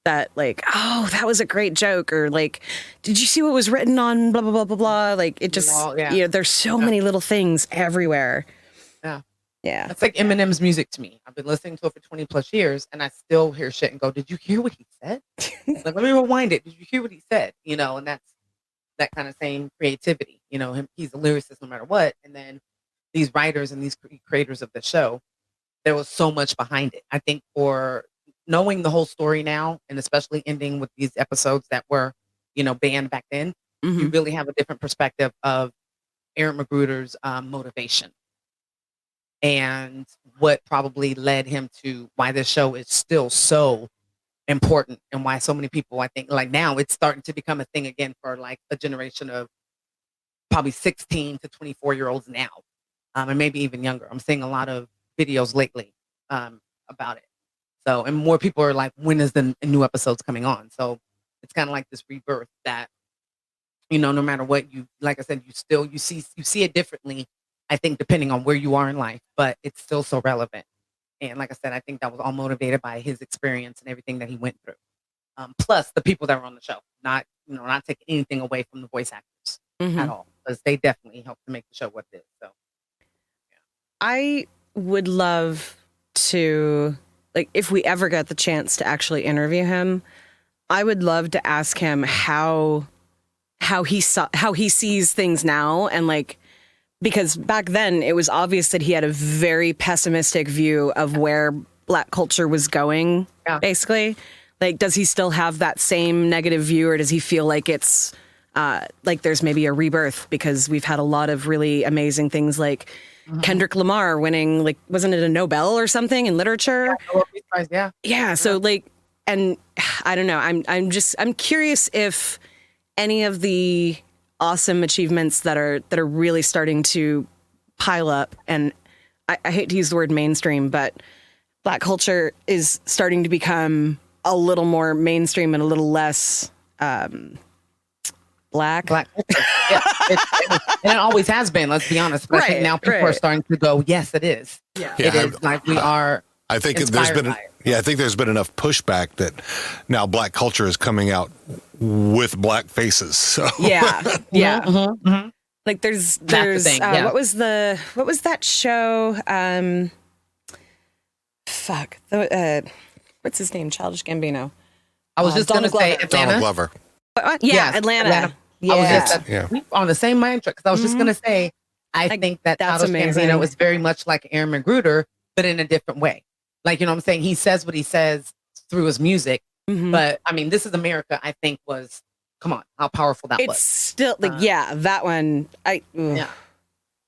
That like, oh, that was a great joke, or like, did you see what was written on blah, blah, blah, blah, blah? Like, it just, there's so many little things everywhere. Yeah. It's like Eminem's music to me. I've been listening to it for 20 plus years and I still hear shit and go, did you hear what he said? Like, let me rewind it. Did you hear what he said? And that's that kind of same creativity. He's a lyricist no matter what. And then these writers and these creators of the show, there was so much behind it. I think for knowing the whole story now, and especially ending with these episodes that were, banned back then, you really have a different perspective of Aaron Magruder's motivation. And what probably led him to why this show is still so important and why so many people, I think, like now it's starting to become a thing again for like a generation of probably 16 to 24-year-olds now, and maybe even younger. I'm seeing a lot of videos lately about it. So, and more people are like, when is the new episodes coming on? So it's kind of like this rebirth that, no matter what you, like I said, you see it differently. I think depending on where you are in life, but it's still so relevant. And like I said, I think that was all motivated by his experience and everything that he went through. Plus the people that were on the show, not taking anything away from the voice actors at all, because they definitely helped to make the show what it is. So I would love to, like, if we ever get the chance to actually interview him, I would love to ask him how he sees things now, and like, because back then it was obvious that he had a very pessimistic view of where Black culture was going, basically. Like, does he still have that same negative view, or does he feel like it's like there's maybe a rebirth? Because we've had a lot of really amazing things, like Kendrick Lamar winning, like, wasn't it a Nobel or something in literature? Yeah. So like, and I don't know. I'm curious if any of the awesome achievements that are really starting to pile up, and I hate to use the word mainstream, but Black culture is starting to become a little more mainstream and a little less Black culture. Yeah, and it always has been. Let's be honest. But I think now people are starting to go, yes, it is. Yeah, it is. Like, we are I think there's inspired been by it. I think there's been enough pushback that now black culture is coming out with black faces. So Yeah. Yeah. Mhm. Like there's the thing, yeah. what was that show? What's his name? Childish Gambino. I was just going to say Donald Donald Atlanta. Glover. Yeah, Yes, Atlanta. I was Yeah. just Yeah. on the same mind track because I was just going to say I Like, think that that's Childish amazing. Gambino is very much like Aaron McGruder, but in a different way. Like, you know what I'm saying? He says what he says through his music. Mhm. But I mean, This Is America, I think was, come on, how powerful that It's was. still like that one. Yeah.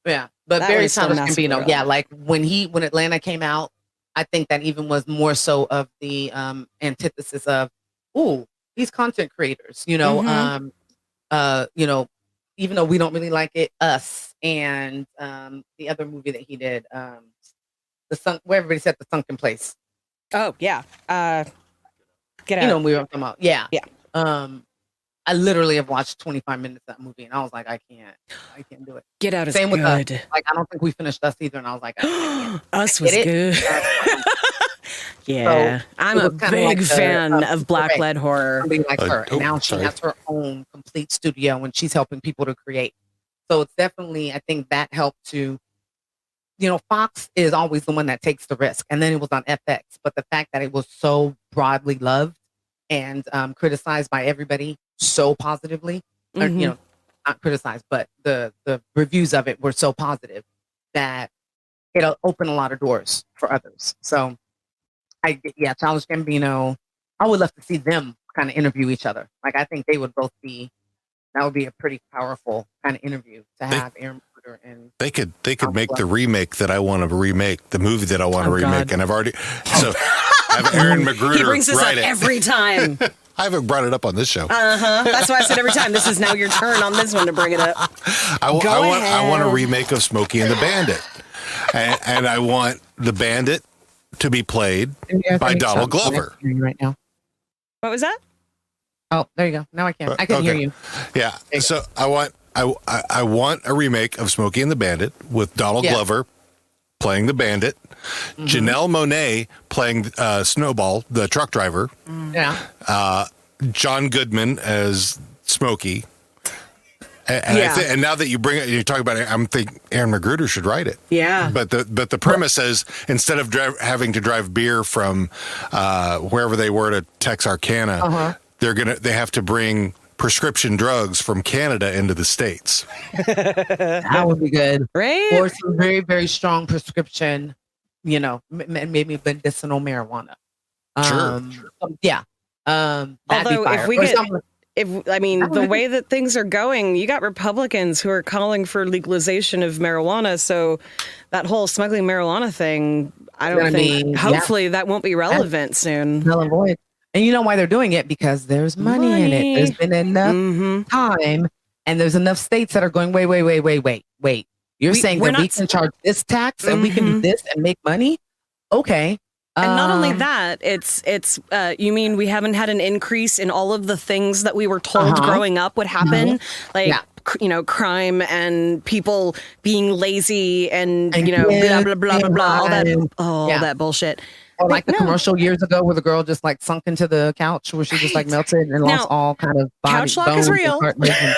Yeah. But That very one's still Childish nasty, Gambino. girl. Yeah. Like when Atlanta came out, I think that even was more so of the antithesis of, ooh, these content creators, you know, you know, even though we don't really like it, Us and the other movie that he did, where everybody said the sunken place. Oh yeah. Get out. You know what we were talking about. Yeah. Yeah. I literally have watched 25 minutes of that movie and I was like, I can't do it. Get out is Same with good. Us. Like, I don't think we finished Us either. And I was like, I can't. Us I was get good. it. Yeah, So, I'm it a was kinda big like the, fan of black Ray. led horror. Something like her. And now she sorry. has her own complete studio and she's helping people to create. So it's definitely, I think that helped to, you know, Fox is always the one that takes the risk. And then it was on FX. But the fact that it was so broadly loved and criticized by everybody so positively, or, you know, not criticized, but the reviews of it were so positive that it'll open a lot of doors for others. So Childish Gambino, I would love to see them kind of interview each other. Like, I think they would both that would be a pretty powerful kind of interview to have Aaron Brooder and They could make the remake that I want to remake, the movie that I want to remake, God. and I've already have Aaron McGruder He brings this up write it. every time. I haven't brought it up on this show. That's why I said every time. This is now your turn on this one to bring it up. I want a ahead. remake of Smokey and the Bandit, and I want the Bandit to be played by Donald Glover. right now. What was that? Oh, there you go. Now I can. I can hear Okay. you. Yeah. So I want a remake of Smokey and the Bandit with Donald Yeah. Glover playing the Bandit, Janelle Monáe playing Snowball, the truck driver, Yeah. John Goodman as Smokey. And, Yeah. and now that you're talking about it, I'm thinking Aaron McGruder should write it. Yeah. But the premise is instead of having to drive beer from wherever they were to Texarkana, they have to bring prescription drugs from Canada into the States. That would be good. Right? Or some very, very strong prescription, you know, maybe medicinal marijuana. Sure. Yeah. That'd be Although fire. if we Or get, something- the way that things are going, you got Republicans who are calling for legalization of marijuana. So that whole smuggling marijuana thing, I don't gonna think, be- hopefully that won't be relevant soon. null and void. And you know why they're doing it? Because there's money in it. There's been enough time, and there's enough states that are going, wait. You're saying we're that we not- can charge this tax and we can do this and make money? Okay. And not only that, it's you mean we haven't had an increase in all of the things that we were told growing up would happen, like you know, crime and people being lazy and you know, blah blah blah blah blah, all that bullshit. Or like the commercial years ago where the girl just like sunk into the couch where she just like melted and lost all kind of body. Couch lock is bones and real. cartilage and-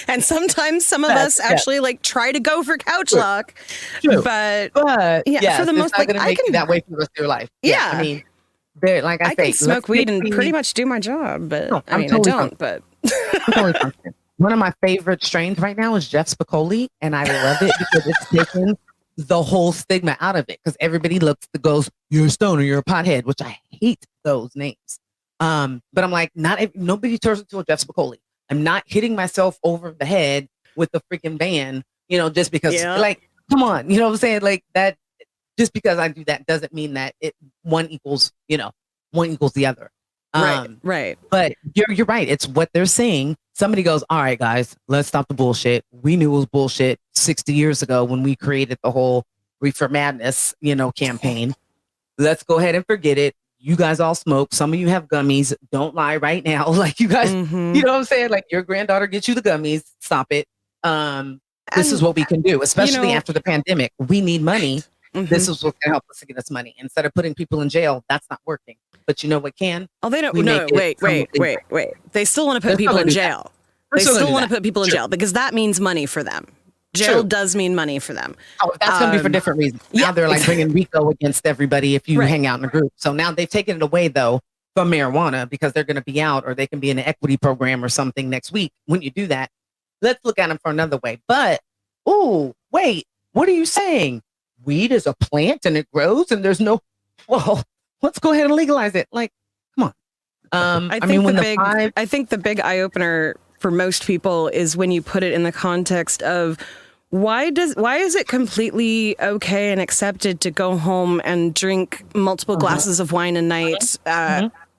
And sometimes some of us actually like try to go for couch lock, True. but yes, for the most, it's not like, going to I make you can- that way for the rest of your life. Yeah. I mean, they're like I say, can smoke let's weed get and the- pretty much do my job, but No, I I'm mean, totally I don't. But I'm totally fine. One of my favorite strains right now is Jeff Spicoli, and I love it because it's taken the whole stigma out of it. Because everybody goes, "You're a stoner, you're a pothead," which I hate those names. But I'm like, nobody turns into a Jeff Spicoli. I'm not hitting myself over the head with the freaking van, you know, just because. Like, come on, you know what I'm saying? Like that. Just because I do that doesn't mean that one equals the other. right. But you're right. It's what they're saying. Somebody goes, all right, guys, let's stop the bullshit. We knew it was bullshit 60 years ago when we created the whole Reefer Madness, campaign. Let's go ahead and forget it. You guys all smoke. Some of you have gummies. Don't lie right now. Like you guys, you know what I'm saying? Like your granddaughter gets you the gummies. Stop it. This is what we can do, especially after the pandemic. We need money This is what's going to help us to get us money. Instead of putting people in jail, that's not working. But you know what can? Oh, they don't. No, wait. They still want to put people in jail. They still want to put people in jail because that means money for them. Jail does mean money for them. Oh, that's going to be for different reasons. Now they're like bringing RICO against everybody if you hang out in a group. So now they've taken it away, though, from marijuana because they're going to be out or they can be in an equity program or something next week. When you do that, let's look at them for another way. But, wait, what are you saying? Weed is a plant and it grows and there's no, well, let's go ahead and legalize it. Like, come on. I think the big eye opener for most people is when you put it in the context of why is it completely okay and accepted to go home and drink multiple glasses of wine a night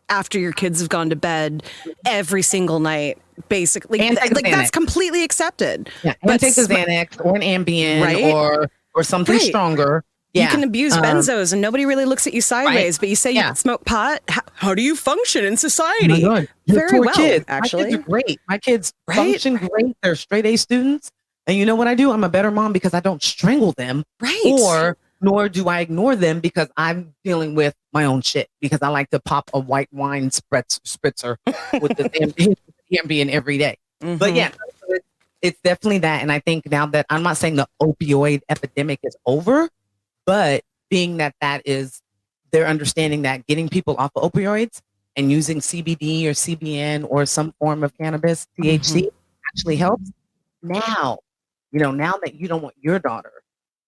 after your kids have gone to bed every single night, basically? Like that's completely accepted. Yeah, and take a Xanax or an Ambien or something stronger. Yeah. You can abuse benzos and nobody really looks at you sideways, but you say you can smoke pot. How do you function in society? Oh my God. Very well, kids. actually. My kids are great. My kids function great. They're straight A students. And you know what I do? I'm a better mom because I don't strangle them. Right. Nor do I ignore them because I'm dealing with my own shit because I like to pop a white wine spritzer with the Ambien every day. But yeah, it's definitely that. And I think now that I'm not saying the opioid epidemic is over, but being that is they're understanding that getting people off of opioids and using CBD or CBN or some form of cannabis, THC, actually helps. Now, now that you don't want your daughter,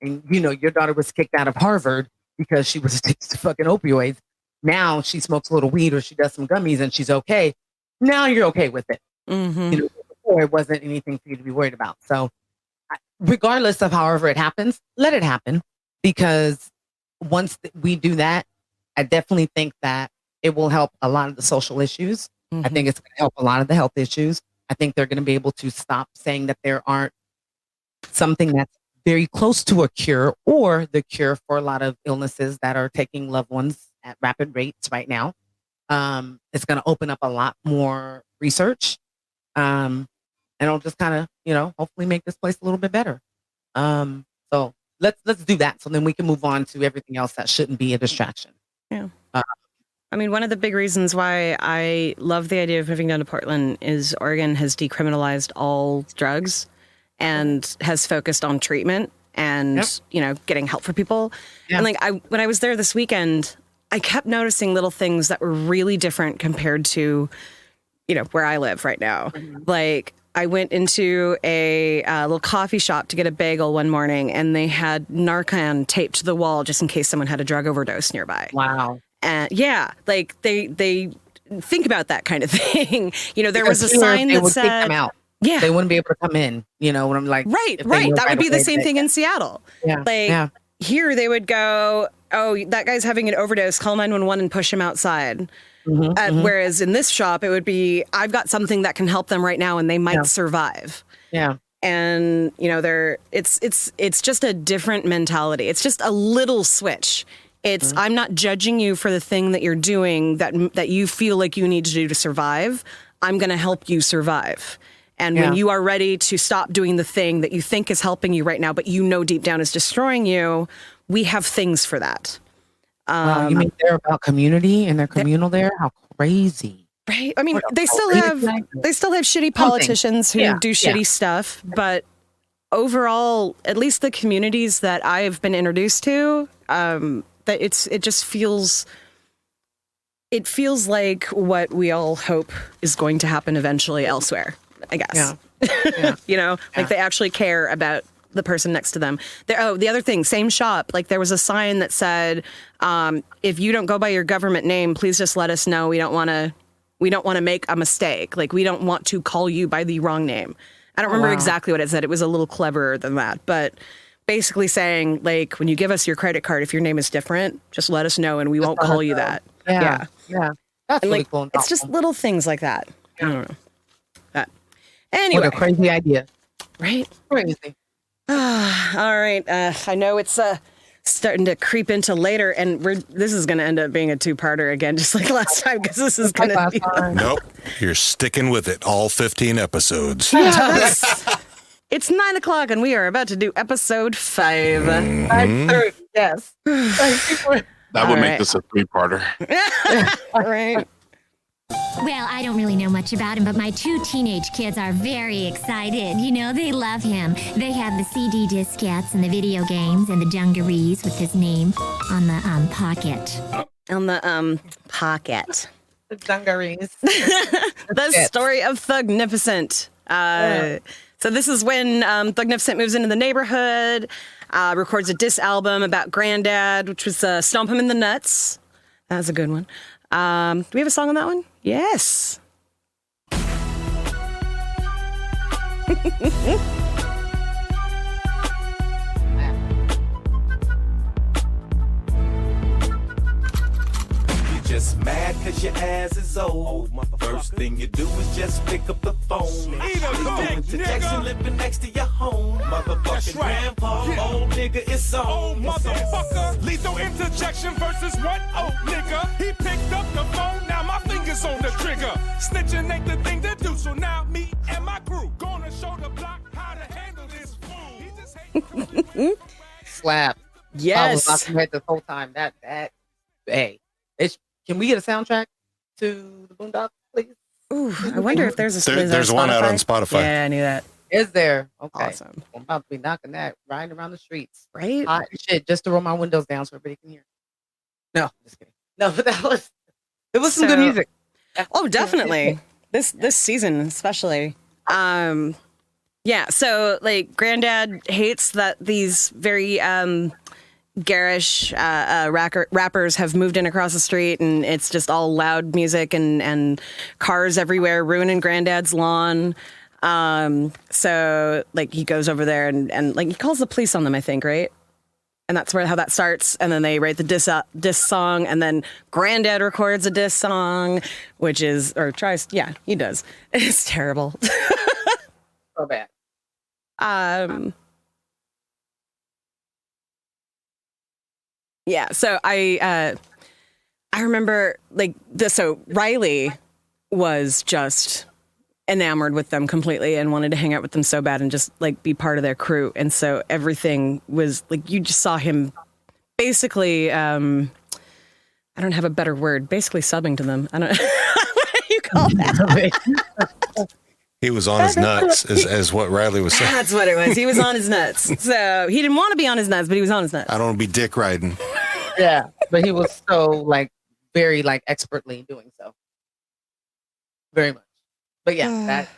and your daughter was kicked out of Harvard because she was addicted to fucking opioids. Now she smokes a little weed or she does some gummies and she's okay. Now you're okay with it. Before it wasn't anything for you to be worried about. So regardless of however it happens, let it happen. Because once we do that, I definitely think that it will help a lot of the social issues. I think it's going to help a lot of the health issues. I think they're going to be able to stop saying that there aren't something that's very close to a cure or the cure for a lot of illnesses that are taking loved ones at rapid rates right now. It's going to open up a lot more research. And it'll just kind of, hopefully make this place a little bit better. So let's do that. So then we can move on to everything else that shouldn't be a distraction. Yeah. I mean, one of the big reasons why I love the idea of moving down to Portland is Oregon has decriminalized all drugs and has focused on treatment and, getting help for people. And when I was there this weekend, I kept noticing little things that were really different compared to, where I live right now. Like, I went into a little coffee shop to get a bagel one morning, and they had Narcan taped to the wall just in case someone had a drug overdose nearby. Wow. And like they think about that kind of thing. There was a sign that said, kick them out. Yeah, they wouldn't be able to come in. When I'm like, right. That would be the same thing in Seattle. Yeah. Here they would go, oh, that guy's having an overdose. Call 911 and push him outside. Whereas in this shop, it would be, I've got something that can help them right now, and they might survive. Yeah. And it's just a different mentality. It's just a little switch. It's I'm not judging you for the thing that you're doing that you feel like you need to do to survive. I'm going to help you survive. And when you are ready to stop doing the thing that you think is helping you right now, but deep down is destroying you, we have things for that. Wow, you mean they're about community and they're communal there? How crazy. Right. I mean, they still have shitty politicians who do shitty stuff, but overall, at least the communities that I've been introduced to, that it just feels like what we all hope is going to happen eventually elsewhere, I guess. Yeah. Like they actually care about the person next to them. The other thing, same shop, like there was a sign that said, if you don't go by your government name, please just let us know. We don't want to make a mistake. Like we don't want to call you by the wrong name. I don't remember exactly what it said. It was a little cleverer than that, but basically saying like, when you give us your credit card, if your name is different, just let us know and we won't call you that. Yeah. That's really cool. It's just little things like that. I don't know. But anyway. What a crazy idea. Right? Crazy. All right. I know it's starting to creep into later, and this is going to end up being a two-parter again, just like last time, because this is going to be... Nope. You're sticking with it. All 15 episodes. Yeah, it's 9:00, and we are about to do episode 5. Yes. That All would make right. this a 3-parter. All right. Well, I don't really know much about him, but my 2 teenage kids are very excited. You know, they love him. They have the CD diskettes and the video games and the dungarees with his name on the pocket. On the pocket. The dungarees. The story of Thugnificent. So this is when Thugnificent moves into the neighborhood, records a diss album about Granddad, which was Stomp Him in the Nuts. That was a good one. Do we have a song on that one? Yes. Just mad cause your ass is old. First thing you do is just pick up the phone. Into Jackson living next to your home. Motherfucking grandpa, old nigga, it's on. Old motherfucker, lethal interjection versus what? Old nigga, he picked up the phone, now my fingers on the trigger. Snitching ain't the thing to do, so now me and my crew gonna show the block how to handle this fool. He just hate Slap. Yes. I was knocking head this whole time. That hey. Can we get a soundtrack to the Boondocks, please? Ooh, I wonder if there's a There's one out on Spotify. Yeah, I knew that. Is there? Okay. Awesome. I'm about to be knocking that, riding around the streets. Right? Hot shit, just to roll my windows down so everybody can hear. No, just kidding. No, but it was some good music. Oh, definitely. This season especially. Yeah, so like Granddad hates that these very garish rappers have moved in across the street, and it's just all loud music and cars everywhere ruining Granddad's lawn. So like he goes over there and like he calls the police on them, I think, right? And that's how that starts. And then they write the diss song, and then Granddad records a diss song, which is, or tries, yeah, he does. It's terrible. So bad. Yeah, so I remember like this. So Riley was just enamored with them completely and wanted to hang out with them so bad and just like be part of their crew. And so everything was like, you just saw him basically, I don't have a better word, basically subbing to them. I don't what do you call that? He was on his nuts, as what Riley was saying. That's what it was. He was on his nuts. So he didn't want to be on his nuts, but he was on his nuts. I don't want to be dick riding. Yeah, but he was so like very like expertly doing so. Very much. But yeah, that.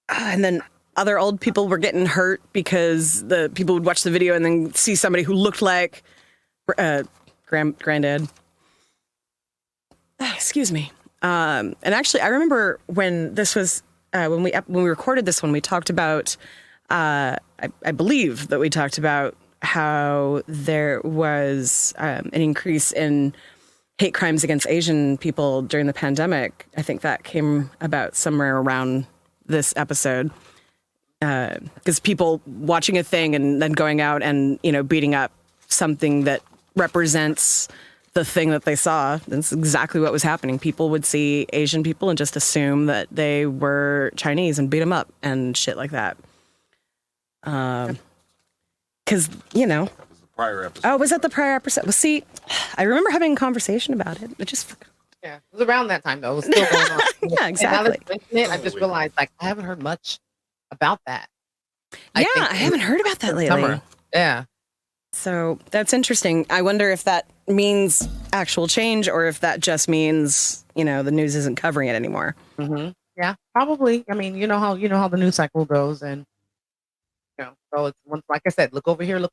And then other old people were getting hurt because the people would watch the video and then see somebody who looked like Granddad. Excuse me. And actually, I remember when this was when we recorded this one, we talked about. I believe that we talked about how there was an increase in hate crimes against Asian people during the pandemic. I think that came about somewhere around this episode. Because people watching a thing and then going out and, you know, beating up something that represents the thing that they saw. That's exactly what was happening. People would see Asian people and just assume that they were Chinese and beat them up and shit like that. Because, you know. That was the prior episode. Oh, was that the prior episode? Well, see, I remember having a conversation about it. I just forgot. Yeah, it was around that time though. It was still going on. Yeah, exactly. And now that you mention it, I just realized like I haven't heard much about that. I haven't heard about that lately. Summer. Yeah. So that's interesting. I wonder if that means actual change or if that just means, you know, the news isn't covering it anymore. Mm-hmm. Yeah, probably. I mean, you know how the news cycle goes, and you know, so it's once, like I said, look over here, and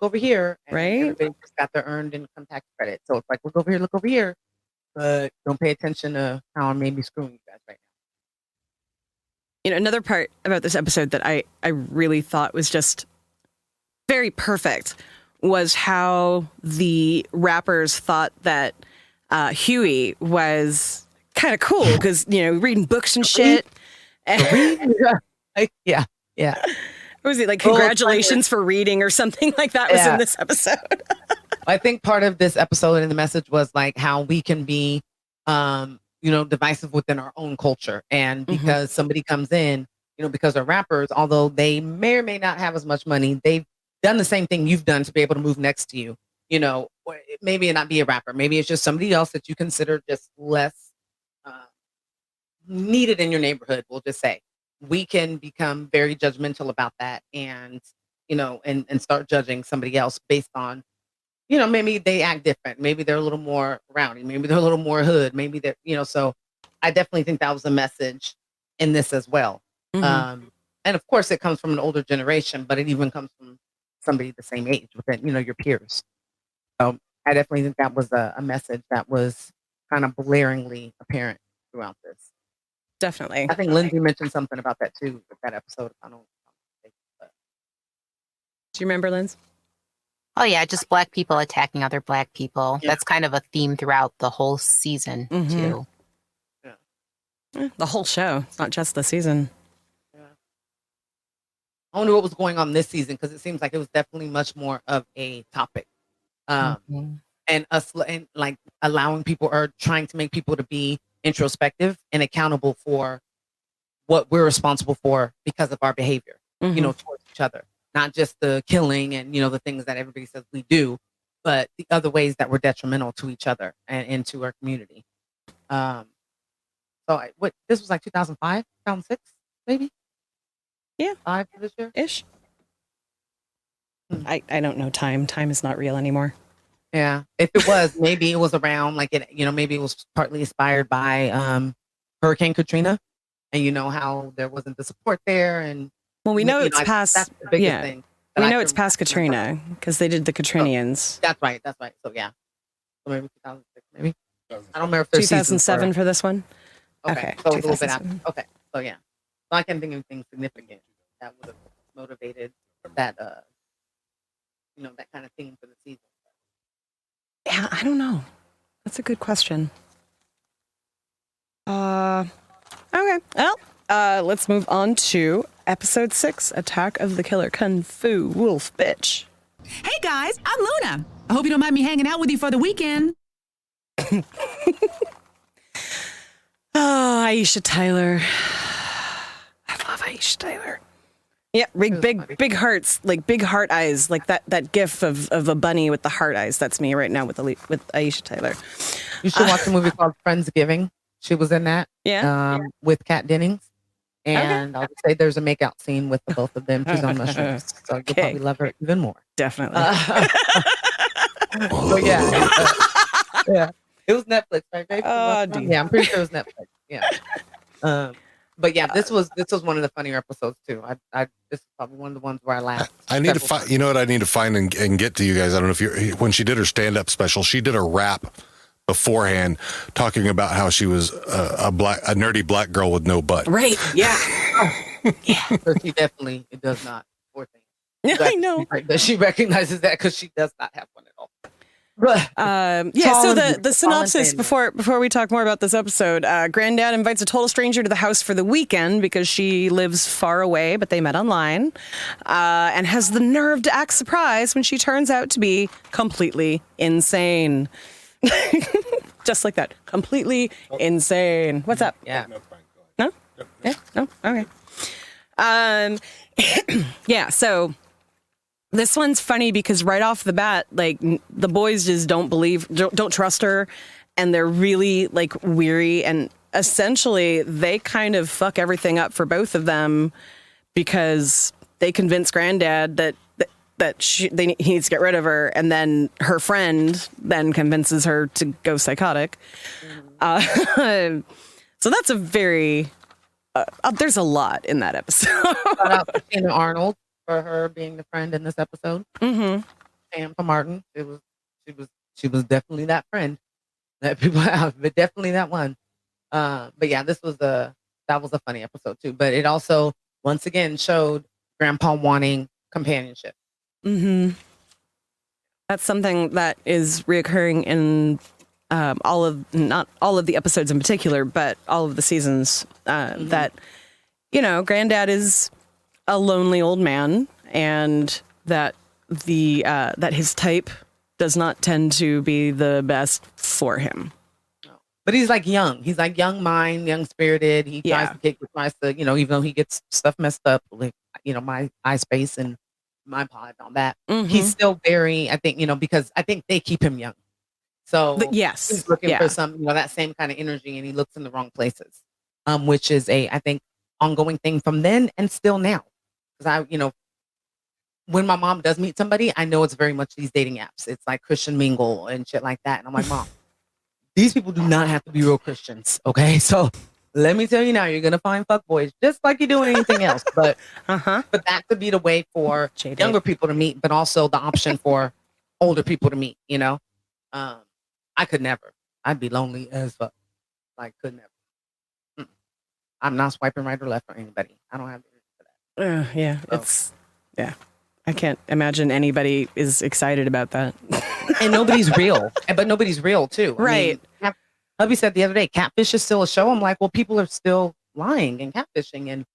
right? Everybody just got their earned income tax credit, so it's like look over here, but don't pay attention to how I may be screwing you guys right now. You know, another part about this episode that I really thought was just very perfect was how the rappers thought that Huey was kind of cool because, you know, reading books and shit. Yeah. What was it, like, congratulations for reading or something like that was in this episode? I think part of this episode and the message was like how we can be, you know, divisive within our own culture. And because somebody comes in, you know, because they're rappers, although they may or may not have as much money, they've done the same thing you've done to be able to move next to you. you know, or maybe not be a rapper. Maybe it's just somebody else that you consider just less needed in your neighborhood. We'll just say we can become very judgmental about that, and you know, and start judging somebody else based on, you know, maybe they act different, maybe they're a little more rowdy, maybe they're a little more hood, maybe they're, you know. So I definitely think that was a message in this as well. And of course, it comes from an older generation, but it even comes from somebody the same age within, you know, your peers. So I definitely think that was a message that was kind of blaringly apparent throughout this. Definitely. I think Lindsay mentioned something about that too with that episode. I don't. Do you remember, Linz? Oh yeah, just black people attacking other black people. Yeah. That's kind of a theme throughout the whole season too. Yeah. The whole show. It's not just the season. Yeah. I wonder what was going on this season, because it seems like it was definitely much more of a topic. And us, and like allowing people, or trying to make people to be introspective and accountable for what we're responsible for because of our behavior, you know, towards each other. Not just the killing and, you know, the things that everybody says we do, but the other ways that we're detrimental to each other and to our community. So this was like 2005, 2006, maybe? Yeah. 5 for this year? Ish. I don't know time. Time is not real anymore. Yeah. If it was, maybe it was around like it, you know, maybe it was partly inspired by Hurricane Katrina, and you know how there wasn't the support there, and well, we know it's past. That's the biggest thing. We know it's past Katrina because they did the Katrinians. That's right. That's right. So yeah, so maybe 2006, maybe. I don't remember if there's 2007 for this one. Okay, so a little bit after. Okay, so yeah, so I can't think of anything significant that would have motivated that, you know, that kind of theme for the season. Yeah, I don't know. That's a good question. Okay. Well, let's move on to episode 6, Attack of the Killer Kung Fu Wolf Bitch. Hey guys, I'm Luna. I hope you don't mind me hanging out with you for the weekend. Oh, Aisha Tyler. I love Aisha Tyler. Yeah, big hearts, like big heart eyes, like that gif of a bunny with the heart eyes. That's me right now with Aisha Tyler. You should watch a movie called Friendsgiving. She was in that. Yeah. With Kat Dennings. And I'll just say there's a makeout scene with the both of them. She's on mushrooms. So you'll probably love her even more. Definitely. So yeah. Yeah. It was Netflix, right, babe? Yeah, I'm pretty sure it was Netflix. Yeah. But yeah, this was one of the funnier episodes too. This is probably one of the ones where I laughed. I need to find. You know what I need to find and get to you guys. I don't know if when she did her stand-up special, she did a rap beforehand talking about how she was a nerdy black girl with no butt. Right. Yeah. Yeah. So she definitely does not. Poor thing. Yeah, I know. That she recognizes that because she does not have one at all. So the synopsis before we talk more about this episode, Granddad invites a total stranger to the house for the weekend because she lives far away, but they met online, and has the nerve to act surprised when she turns out to be completely insane. Just like that. Completely insane. What's up? Yeah. No? Yeah? No? Okay. Yeah, so this one's funny because right off the bat, like, the boys just don't trust her, and they're really, like, weary, and essentially they kind of fuck everything up for both of them because they convince Granddad that he needs to get rid of her, and then her friend then convinces her to go psychotic. So that's a very there's a lot in that episode. Shout out to Tina Arnold for her being the friend in this episode. Mm-hmm. Sam from Martin. She was definitely that friend that people have, but definitely that one. But yeah, that was a funny episode too. But it also once again showed Grandpa wanting companionship. Mm-hmm. That's something that is reoccurring in not all of the episodes in particular, but all of the seasons. That, you know, Granddad is a lonely old man, and that that his type does not tend to be the best for him. But he's like young. He's like young mind, young spirited. He tries to, you know, even though he gets stuff messed up, like, you know, MySpace and my pod and all that. Mm-hmm. He's still very, I think, because I think they keep him young. So yes, he's looking for some, that same kind of energy, and he looks in the wrong places, which is I think, ongoing thing from then and still now. Because when my mom does meet somebody, I know it's very much these dating apps. It's like Christian mingle and shit like that. And I'm like, Mom, these people do not have to be real Christians. Okay. So let me tell you now, you're going to find fuckboys just like you do in anything else. But but that could be the way for younger people to meet, but also the option for older people to meet, I could never. I'd be lonely as fuck. Like, could never. I'm not swiping right or left for anybody. I don't have the energy for that. So. I can't imagine anybody is excited about that. And nobody's real. But nobody's real too. Right. I mean, hubby said the other day, catfish is still a show. I'm like, well, people are still lying and catfishing and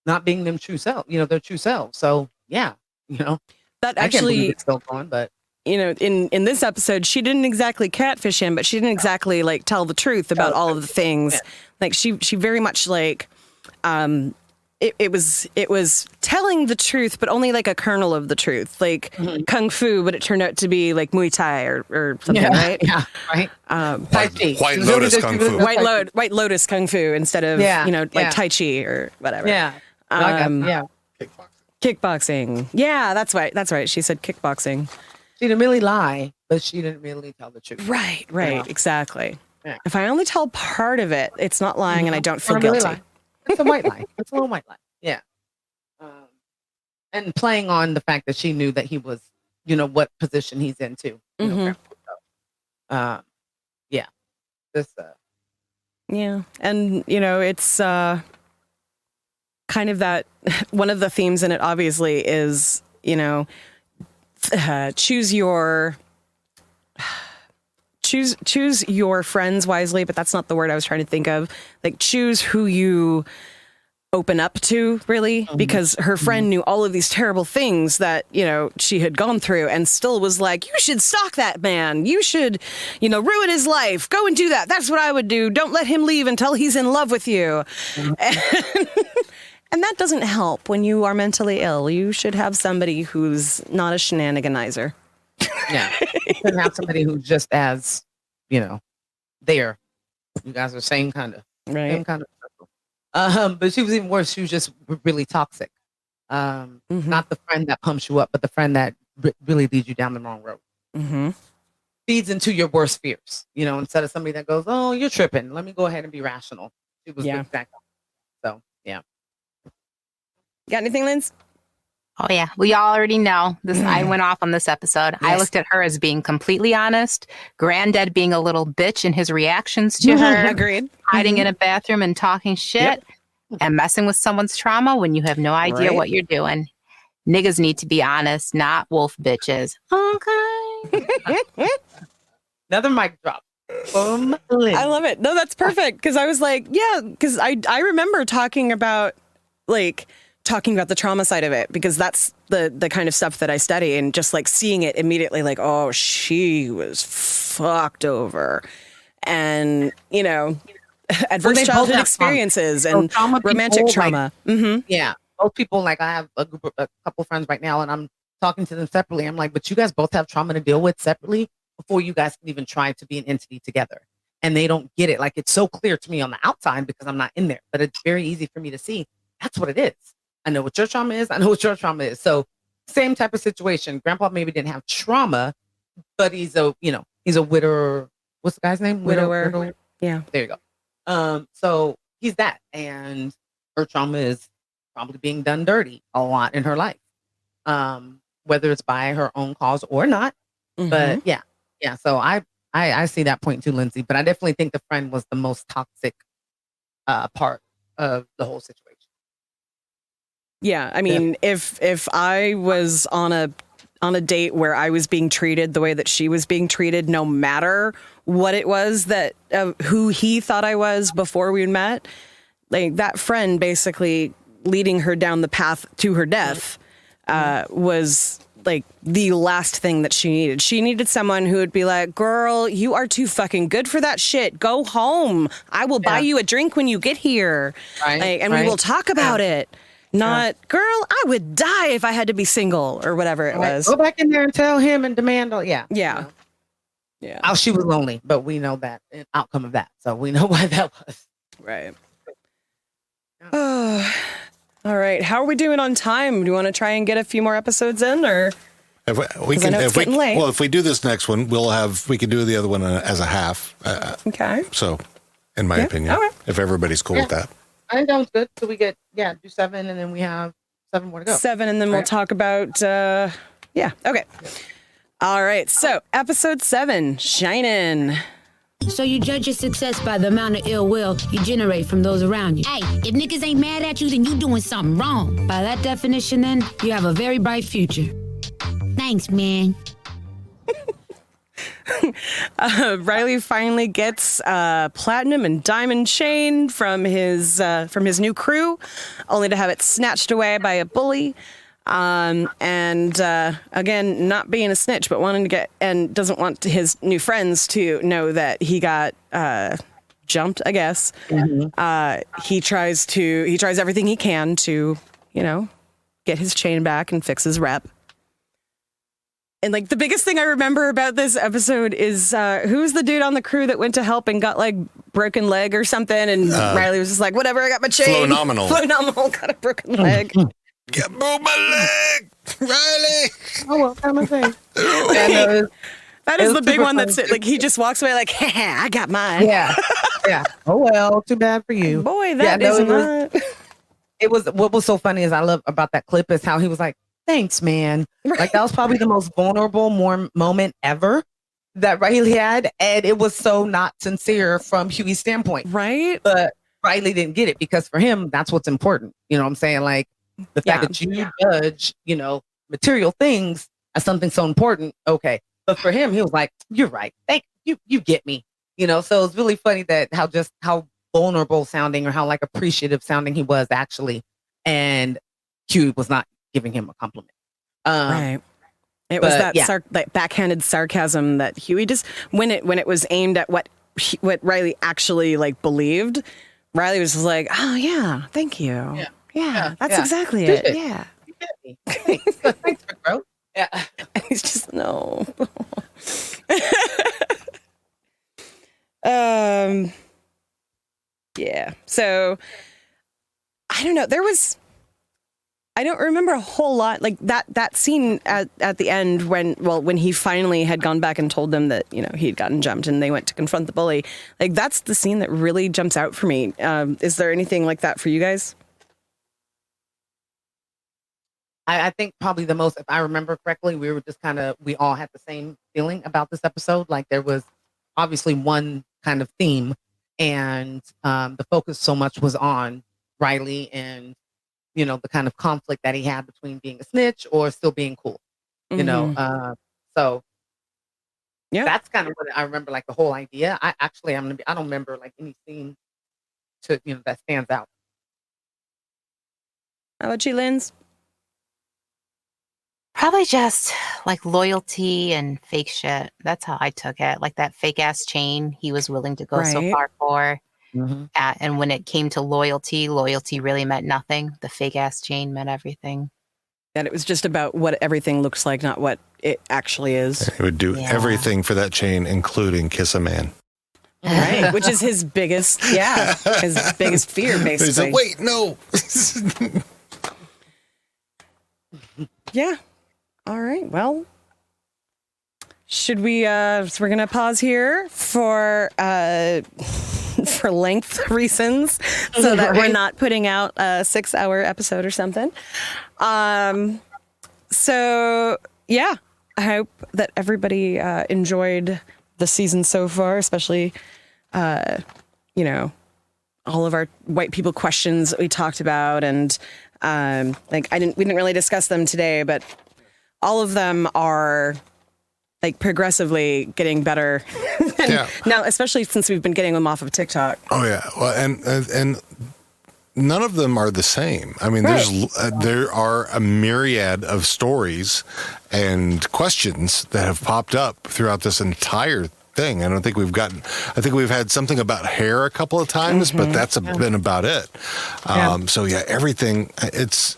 not being them true self, their true selves. So yeah, that I can't believe actually it's still going, but in this episode, she didn't exactly catfish him, but she didn't exactly like tell the truth about all of the things. Yeah. Like she very much like, it was telling the truth, but only like a kernel of the truth, like kung fu, but it turned out to be like Muay Thai or something, right? Yeah, right. White Lotus Kung Fu. White Lotus Kung Fu instead of like Tai Chi or whatever. Yeah. Kickboxing. Yeah, that's right. She said kickboxing. She didn't really lie, but she didn't really tell the truth. Right. Exactly. Yeah. If I only tell part of it, it's not lying, and I don't feel guilty. Really, it's a white lie. It's a little white lie. Yeah. And playing on the fact that she knew that he was, what position he's in too. Yeah. Yeah. And, it's kind of that one of the themes in it obviously is, choose your friends wisely, but that's not the word I was trying to think of. Like, choose who you open up to, really, because her friend knew all of these terrible things that, she had gone through and still was like, you should stalk that man. You should, ruin his life. Go and do that. That's what I would do. Don't let him leave until he's in love with you. And that doesn't help when you are mentally ill. You should have somebody who's not a shenaniganizer. Yeah. You should have somebody who's just as, there. You guys are same kind of circle. But she was even worse. She was just really toxic. Not the friend that pumps you up, but the friend that really leads you down the wrong road. Feeds into your worst fears. Instead of somebody that goes, "Oh, you're tripping. Let me go ahead and be rational." She was the exact opposite. So yeah. Got anything, Linz? Oh yeah, we all already know this. I went off on this episode. Yes. I looked at her as being completely honest. Granddad being a little bitch in his reactions to her. Agreed. Hiding in a bathroom and talking shit and messing with someone's trauma when you have no idea what you're doing. Niggas need to be honest, not wolf bitches. Okay. Another mic drop. Boom. I love it. No, that's perfect. Because I was like, because I remember talking about the trauma side of it, because that's the kind of stuff that I study, and just like seeing it immediately, like, oh, she was fucked over, and adverse childhood experiences and romantic trauma. Yeah, both people. Like, I have a couple friends right now, and I'm talking to them separately. I'm like, but you guys both have trauma to deal with separately before you guys can even try to be an entity together, and they don't get it. Like, it's so clear to me on the outside because I'm not in there, but it's very easy for me to see that's what it is. I know what your trauma is. I know what your trauma is. So same type of situation. Grandpa maybe didn't have trauma, but he's a widower. What's the guy's name? Widower. Yeah. There you go. So he's that. And her trauma is probably being done dirty a lot in her life. Whether it's by her own cause or not. But yeah. So I see that point too, Lindsay. But I definitely think the friend was the most toxic part of the whole situation. Yeah, I mean, if I was on a date where I was being treated the way that she was being treated, no matter what it was that who he thought I was before we met, like, that friend basically leading her down the path to her death was like the last thing that she needed. She needed someone who would be like, girl, you are too fucking good for that shit. Go home. I will buy you a drink when you get here. And we will talk about it. Not, girl, I would die if I had to be single or whatever it was. Go back in there and tell him and demand. Yeah. Yeah. You know. Yeah. Oh, she was lonely, but we know that outcome of that. So we know why that was. Right. Oh, all right. How are we doing on time? Do you want to try and get a few more episodes in, or? If we do this next one, we can do the other one as a half. Okay. So, in my opinion, if everybody's cool with that. I think that was good. So we get, do 7, and then we have 7 more to go. 7, and then we'll talk about, okay. All right. So, episode 7, Shining. So you judge your success by the amount of ill will you generate from those around you. Hey, if niggas ain't mad at you, then you doing something wrong. By that definition, then, you have a very bright future. Thanks, man. Riley finally gets a platinum and diamond chain from his new crew, only to have it snatched away by a bully. Again, not being a snitch, but wanting to get, and doesn't want his new friends to know that he got jumped, I guess. Mm-hmm. He tries everything he can to, get his chain back and fix his rep. And like the biggest thing I remember about this episode is who's the dude on the crew that went to help and got like broken leg or something, and Riley was just like, whatever, I got my chain. Phenomenal got a broken leg. Get broke my leg, Riley. Oh well, I'm a thing. That is the big one that's like he just walks away like, I got mine. Yeah. Oh well, too bad for you. Boy, that is not. It was what was so funny is I love about that clip is how he was like, thanks, man. Like that was probably the most vulnerable moment ever that Riley had, and it was so not sincere from Huey's standpoint, right? But Riley didn't get it because for him, that's what's important. You know what I'm saying? Like the fact that you judge, material things as something so important. Okay, but for him, he was like, "You're right. Thank you. You get me." So it's really funny that how vulnerable sounding or how like appreciative sounding he was actually, and Huey was not giving him a compliment. Right. It was that backhanded sarcasm that Huey just when it was aimed at what Riley actually like believed. Riley was just like, "Oh yeah, thank you. Yeah, that's exactly it. Yeah, you get me. Thanks, bro. Yeah." And he's just no. Yeah. So I don't know. I don't remember a whole lot like that scene at the end when he finally had gone back and told them that, he'd gotten jumped and they went to confront the bully. Like that's the scene that really jumps out for me. Is there anything like that for you guys? I think probably the most, if I remember correctly, we all had the same feeling about this episode. Like there was obviously one kind of theme and the focus so much was on Riley and the kind of conflict that he had between being a snitch or still being cool, so yeah, that's kind of what I remember, like the whole idea. I don't remember like any scene to, that stands out. How about you, Linz? Probably just like loyalty and fake shit. That's how I took it. Like that fake ass chain he was willing to go so far for. Mm-hmm. And when it came to loyalty really meant nothing. The fake ass chain meant everything. And it was just about what everything looks like, not what it actually is. He would do everything for that chain, including kiss a man. Right, which is his biggest fear, basically. He's like, wait, no. Yeah. All right. Well, should we? So we're gonna pause here for length reasons, so that we're not putting out a 6-hour episode or something. So yeah, I hope that everybody enjoyed the season so far, especially all of our white people questions that we talked about, and we didn't really discuss them today, but all of them are like progressively getting better. Now, especially since we've been getting them off of TikTok. Oh yeah, well, and none of them are the same. I mean, there are a myriad of stories and questions that have popped up throughout this entire thing. I think we've had something about hair a couple of times, but that's been about it. So yeah, everything it's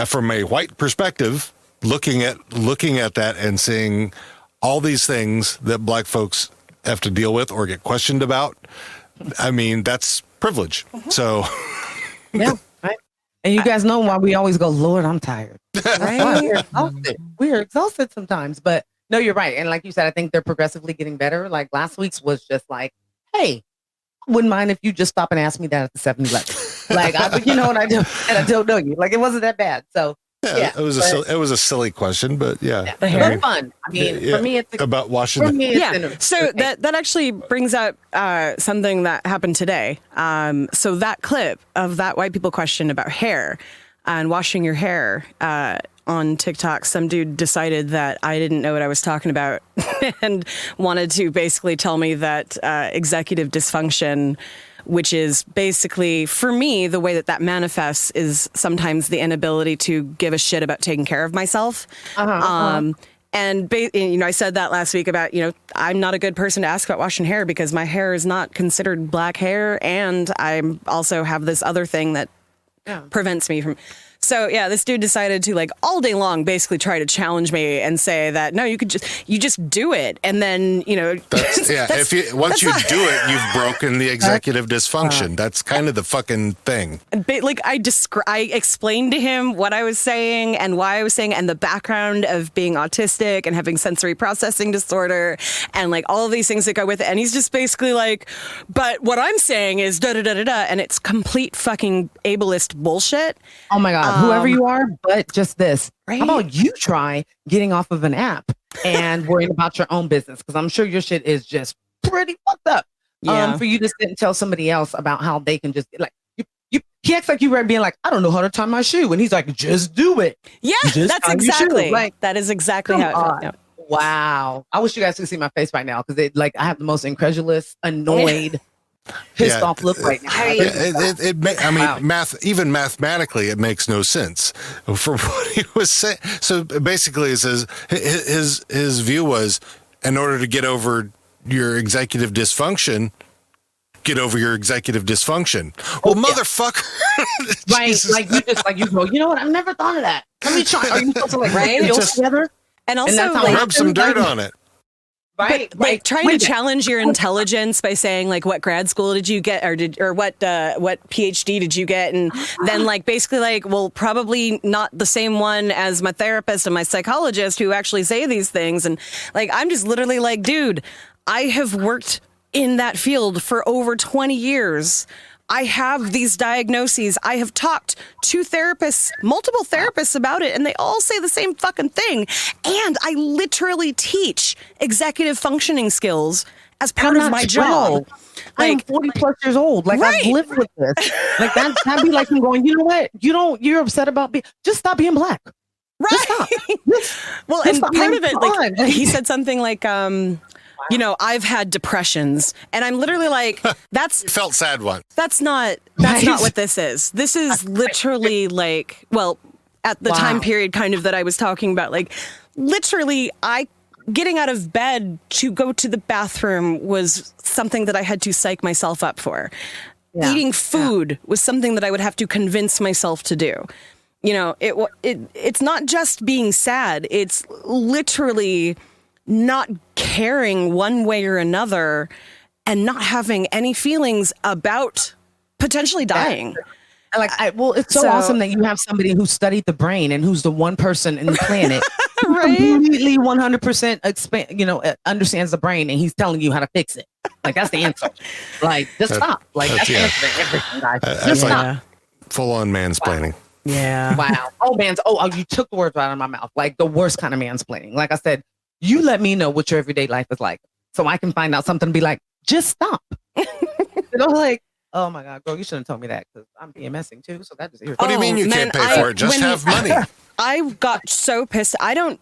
from a white perspective, looking at that and seeing all these things that black folks have to deal with or get questioned about. I mean, that's privilege. So yeah, right. And you guys know why we always go, Lord, I'm tired. Right? We're exhausted sometimes, but no, you're right. And like you said, I think they're progressively getting better. Like last week's was just like, hey, I wouldn't mind if you just stop and ask me that at the 7-Eleven. Like, and I don't know you. Like, it wasn't that bad. So yeah, it was a silly question, but yeah, the hair fun. I mean, for me, it's about washing. So that actually brings up something that happened today. So that clip of that white people question about hair and washing your hair on TikTok, some dude decided that I didn't know what I was talking about and wanted to basically tell me that executive dysfunction, which is basically, for me, the way that manifests is sometimes the inability to give a shit about taking care of myself. And I said that last week about, I'm not a good person to ask about washing hair because my hair is not considered black hair. And I also have this other thing that prevents me from. So yeah, this dude decided to like all day long basically try to challenge me and say that no, you just do it, and then once you do it, you've broken the executive dysfunction. That's kind of the fucking thing. Like I explained to him what I was saying and why I was saying, and the background of being autistic and having sensory processing disorder, and like all of these things that go with it. And he's just basically like, but what I'm saying is da da da da da, and it's complete fucking ableist bullshit. Oh my god. Whoever you are, but just this. Right? How about you try getting off of an app and worrying about your own business? Because I'm sure your shit is just pretty fucked up. For you to sit and tell somebody else about how they can just like he acts like you were being like, I don't know how to tie my shoe, and he's like, just do it. Yeah, that's exactly like that is exactly how it felt. Yeah. Wow. I wish you guys could see my face right now because I have the most incredulous, annoyed. Pissed off look right now. Even mathematically, it makes no sense for what he was saying. So basically, it says his view was, in order to get over your executive dysfunction, get over your executive dysfunction. Well, motherfucker, right? Like you go. You know what? I've never thought of that. Let me try. Are you supposed to feel together? And also rub some dirt on it. Right, but, like trying to challenge your intelligence by saying like, what grad school did you get, or what PhD did you get, and then like basically like, well, probably not the same one as my therapist and my psychologist who actually say these things, and like I'm just literally like, dude, I have worked in that field for over 20 years. I have these diagnoses. I have talked to therapists, multiple therapists about it, and they all say the same fucking thing. And I literally teach executive funcking skills as part of my job. I'm 40 plus years old. Like I've lived with this. Like that'd be like him going, you know what? You're upset about just stop being black. Right. Just stop. Well, and part of it, like he said something like, I've had depressions, and I'm literally like, that's felt sad one. That's not what this is. This is literally like, well, at the time period kind of that I was talking about, like literally getting out of bed to go to the bathroom was something that I had to psych myself up for. Yeah. Eating food was something that I would have to convince myself to do. It's not just being sad. It's literally not caring one way or another and not having any feelings about potentially dying. It's so awesome that you have somebody who studied the brain and who's the one person in the planet who right? completely 100% understands the brain, and he's telling you how to fix it. Like that's the answer. Like just stop. Like that's the answer to everything, guys. Just stop. Full on mansplaining. Wow. Yeah. Wow. Oh, you took the words right out of my mouth. Like the worst kind of mansplaining. Like I said, you let me know what your everyday life is like, so I can find out something and be like, just stop. Like, oh my God, girl, you shouldn't have told me that because I'm PMSing too. So that just irritates. What do you mean you can't pay for it? Just have money. I got so pissed. I don't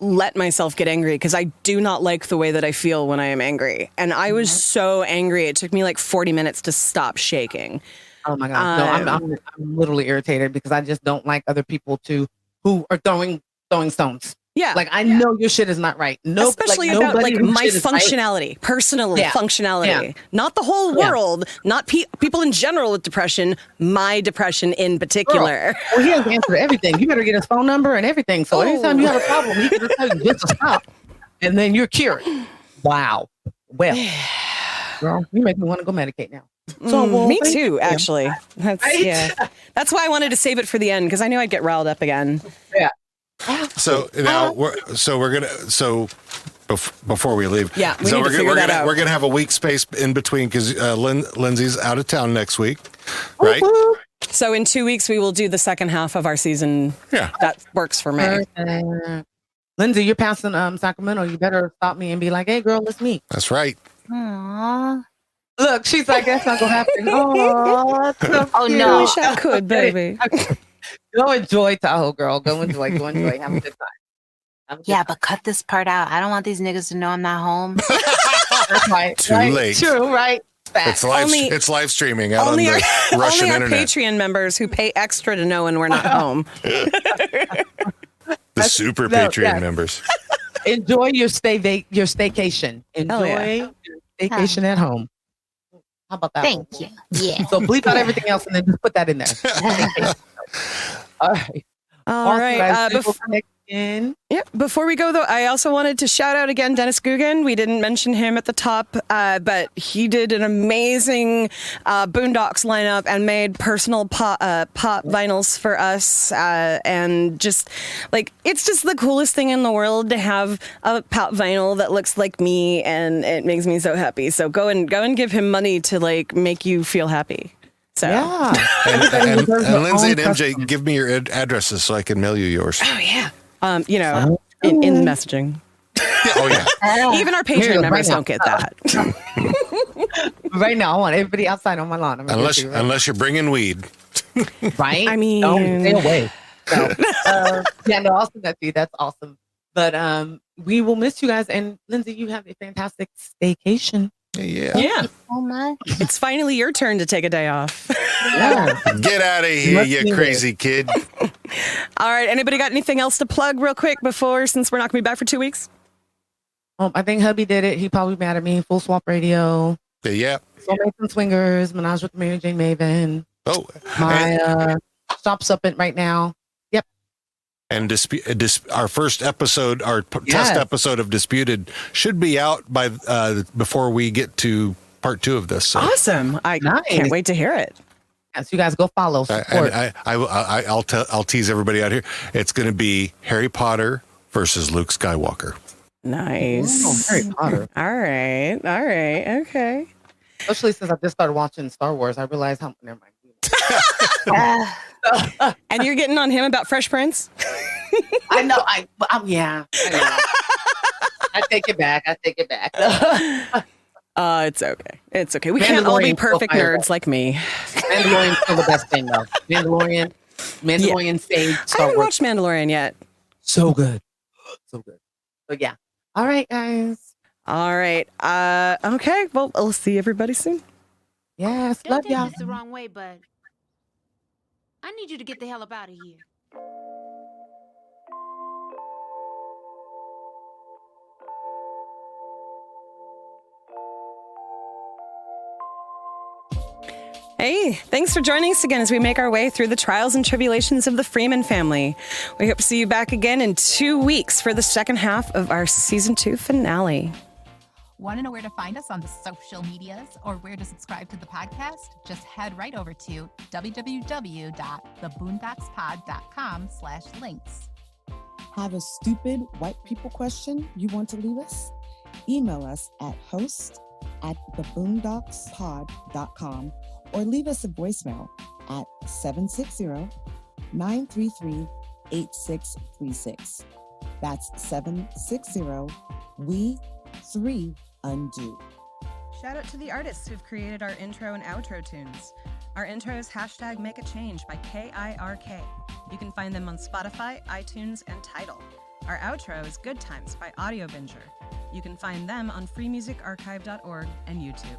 let myself get angry because I do not like the way that I feel when I am angry. And I was so angry. It took me like 40 minutes to stop shaking. Oh my God. No, I'm literally irritated because I just don't like other people who are throwing stones. Yeah. Like, I know your shit is not right. No, especially like, about like nobody whose my shit is right. functionality, personal functionality, not the whole world, not people in general with depression, my depression in particular. Girl. Well, he has the answer to everything. You better get his phone number and everything. So anytime you have a problem, he can just tell you just to stop, and then you're cured. Wow. Well, girl, you make me want to go medicate now. So me too, actually. That's That's why I wanted to save it for the end, because I knew I'd get riled up again. Yeah. So now we're gonna before we leave. Yeah, we're gonna have a week space in between because Lindsay's out of town next week, right? So in 2 weeks we will do the second half of our season. Yeah, that works for me. Lindsay, you're passing Sacramento. You better stop me and be like, "Hey, girl, let's meet." That's right. Aww. Look, she's like, "That's not gonna happen." Oh, so oh cute. no, I wish I could, baby. Go enjoy Tahoe, girl. Go enjoy. Have a good time. Yeah, but cut this part out. I don't want these niggas to know I'm not home. That's right. Too late. True, right? It's live streaming out on only the our, Russian only our internet. Patreon members who pay extra to know when we're not home. The super Patreon members. Enjoy your staycation. Enjoy your staycation at home. How about that? Thank you. Yeah. So bleep out everything else and then just put that in there. All right. All right. Yeah. Before we go, though, I also wanted to shout out again Dennis Guggen. We didn't mention him at the top, but he did an amazing Boondocks lineup and made personal pop vinyls for us. And just like, it's just the coolest thing in the world to have a pop vinyl that looks like me, and it makes me so happy. So go and give him money to like make you feel happy. So. Yeah. and Lindsay and MJ, give me your addresses so I can mail you yours. Oh yeah. In messaging. Oh yeah. Even our Patreon members don't get that. Right now, I want everybody outside on my lawn. Unless you're bringing weed. Right? I mean, don't stay away. So, I'll send that to you. That's awesome. But we will miss you guys. And Lindsay, you have a fantastic staycation. Yeah. Oh my. It's finally your turn to take a day off. Yeah. Get out of here, you crazy kid. All right. Anybody got anything else to plug real quick since we're not going to be back for 2 weeks? I think hubby did it. He probably mad at me. Full Swap Radio. Yeah. Soulmates and Swingers. Menage with Mary Jane Maven. Oh. My shop's up right now. Yep. And our first episode, our test episode of Disputed should be out by before we get to part 2 of this. So. Awesome! I can't wait to hear it. Yes, you guys go follow. Support. I'll tease everybody out here. It's going to be Harry Potter versus Luke Skywalker. Nice. Oh, Harry Potter. All right. Okay. Especially since I just started watching Star Wars, I realized how. Never mind. And you're getting on him about Fresh Prince? I know. I know. I take it back. It's okay. We can't all be perfect nerds like me. Mandalorian's still the best thing, though. Mandalorian saved Star I haven't Wars. watched Mandalorian yet. So good. But yeah. All right, guys. All right. Okay. Well, I'll see everybody soon. Yes. Don't Love take y'all. this the wrong way, but I need you to get the hell up out of here. Hey, thanks for joining us again as we make our way through the trials and tribulations of the Freeman family. We hope to see you back again in 2 weeks for the second half of our season 2 finale. Want to know where to find us on the social medias or where to subscribe to the podcast? Just head right over to www.theboondockspod.com/links. Have a stupid white people question you want to leave us? Email us at host@theboondockspod.com or leave us a voicemail at 760-933-8636. That's 760-we-3-UNDO. Shout out to the artists who've created our intro and outro tunes. Our intro is #MakeAChange by KIRK. You can find them on Spotify, iTunes, and Tidal. Our outro is Good Times by Audiobinger. You can find them on freemusicarchive.org and YouTube.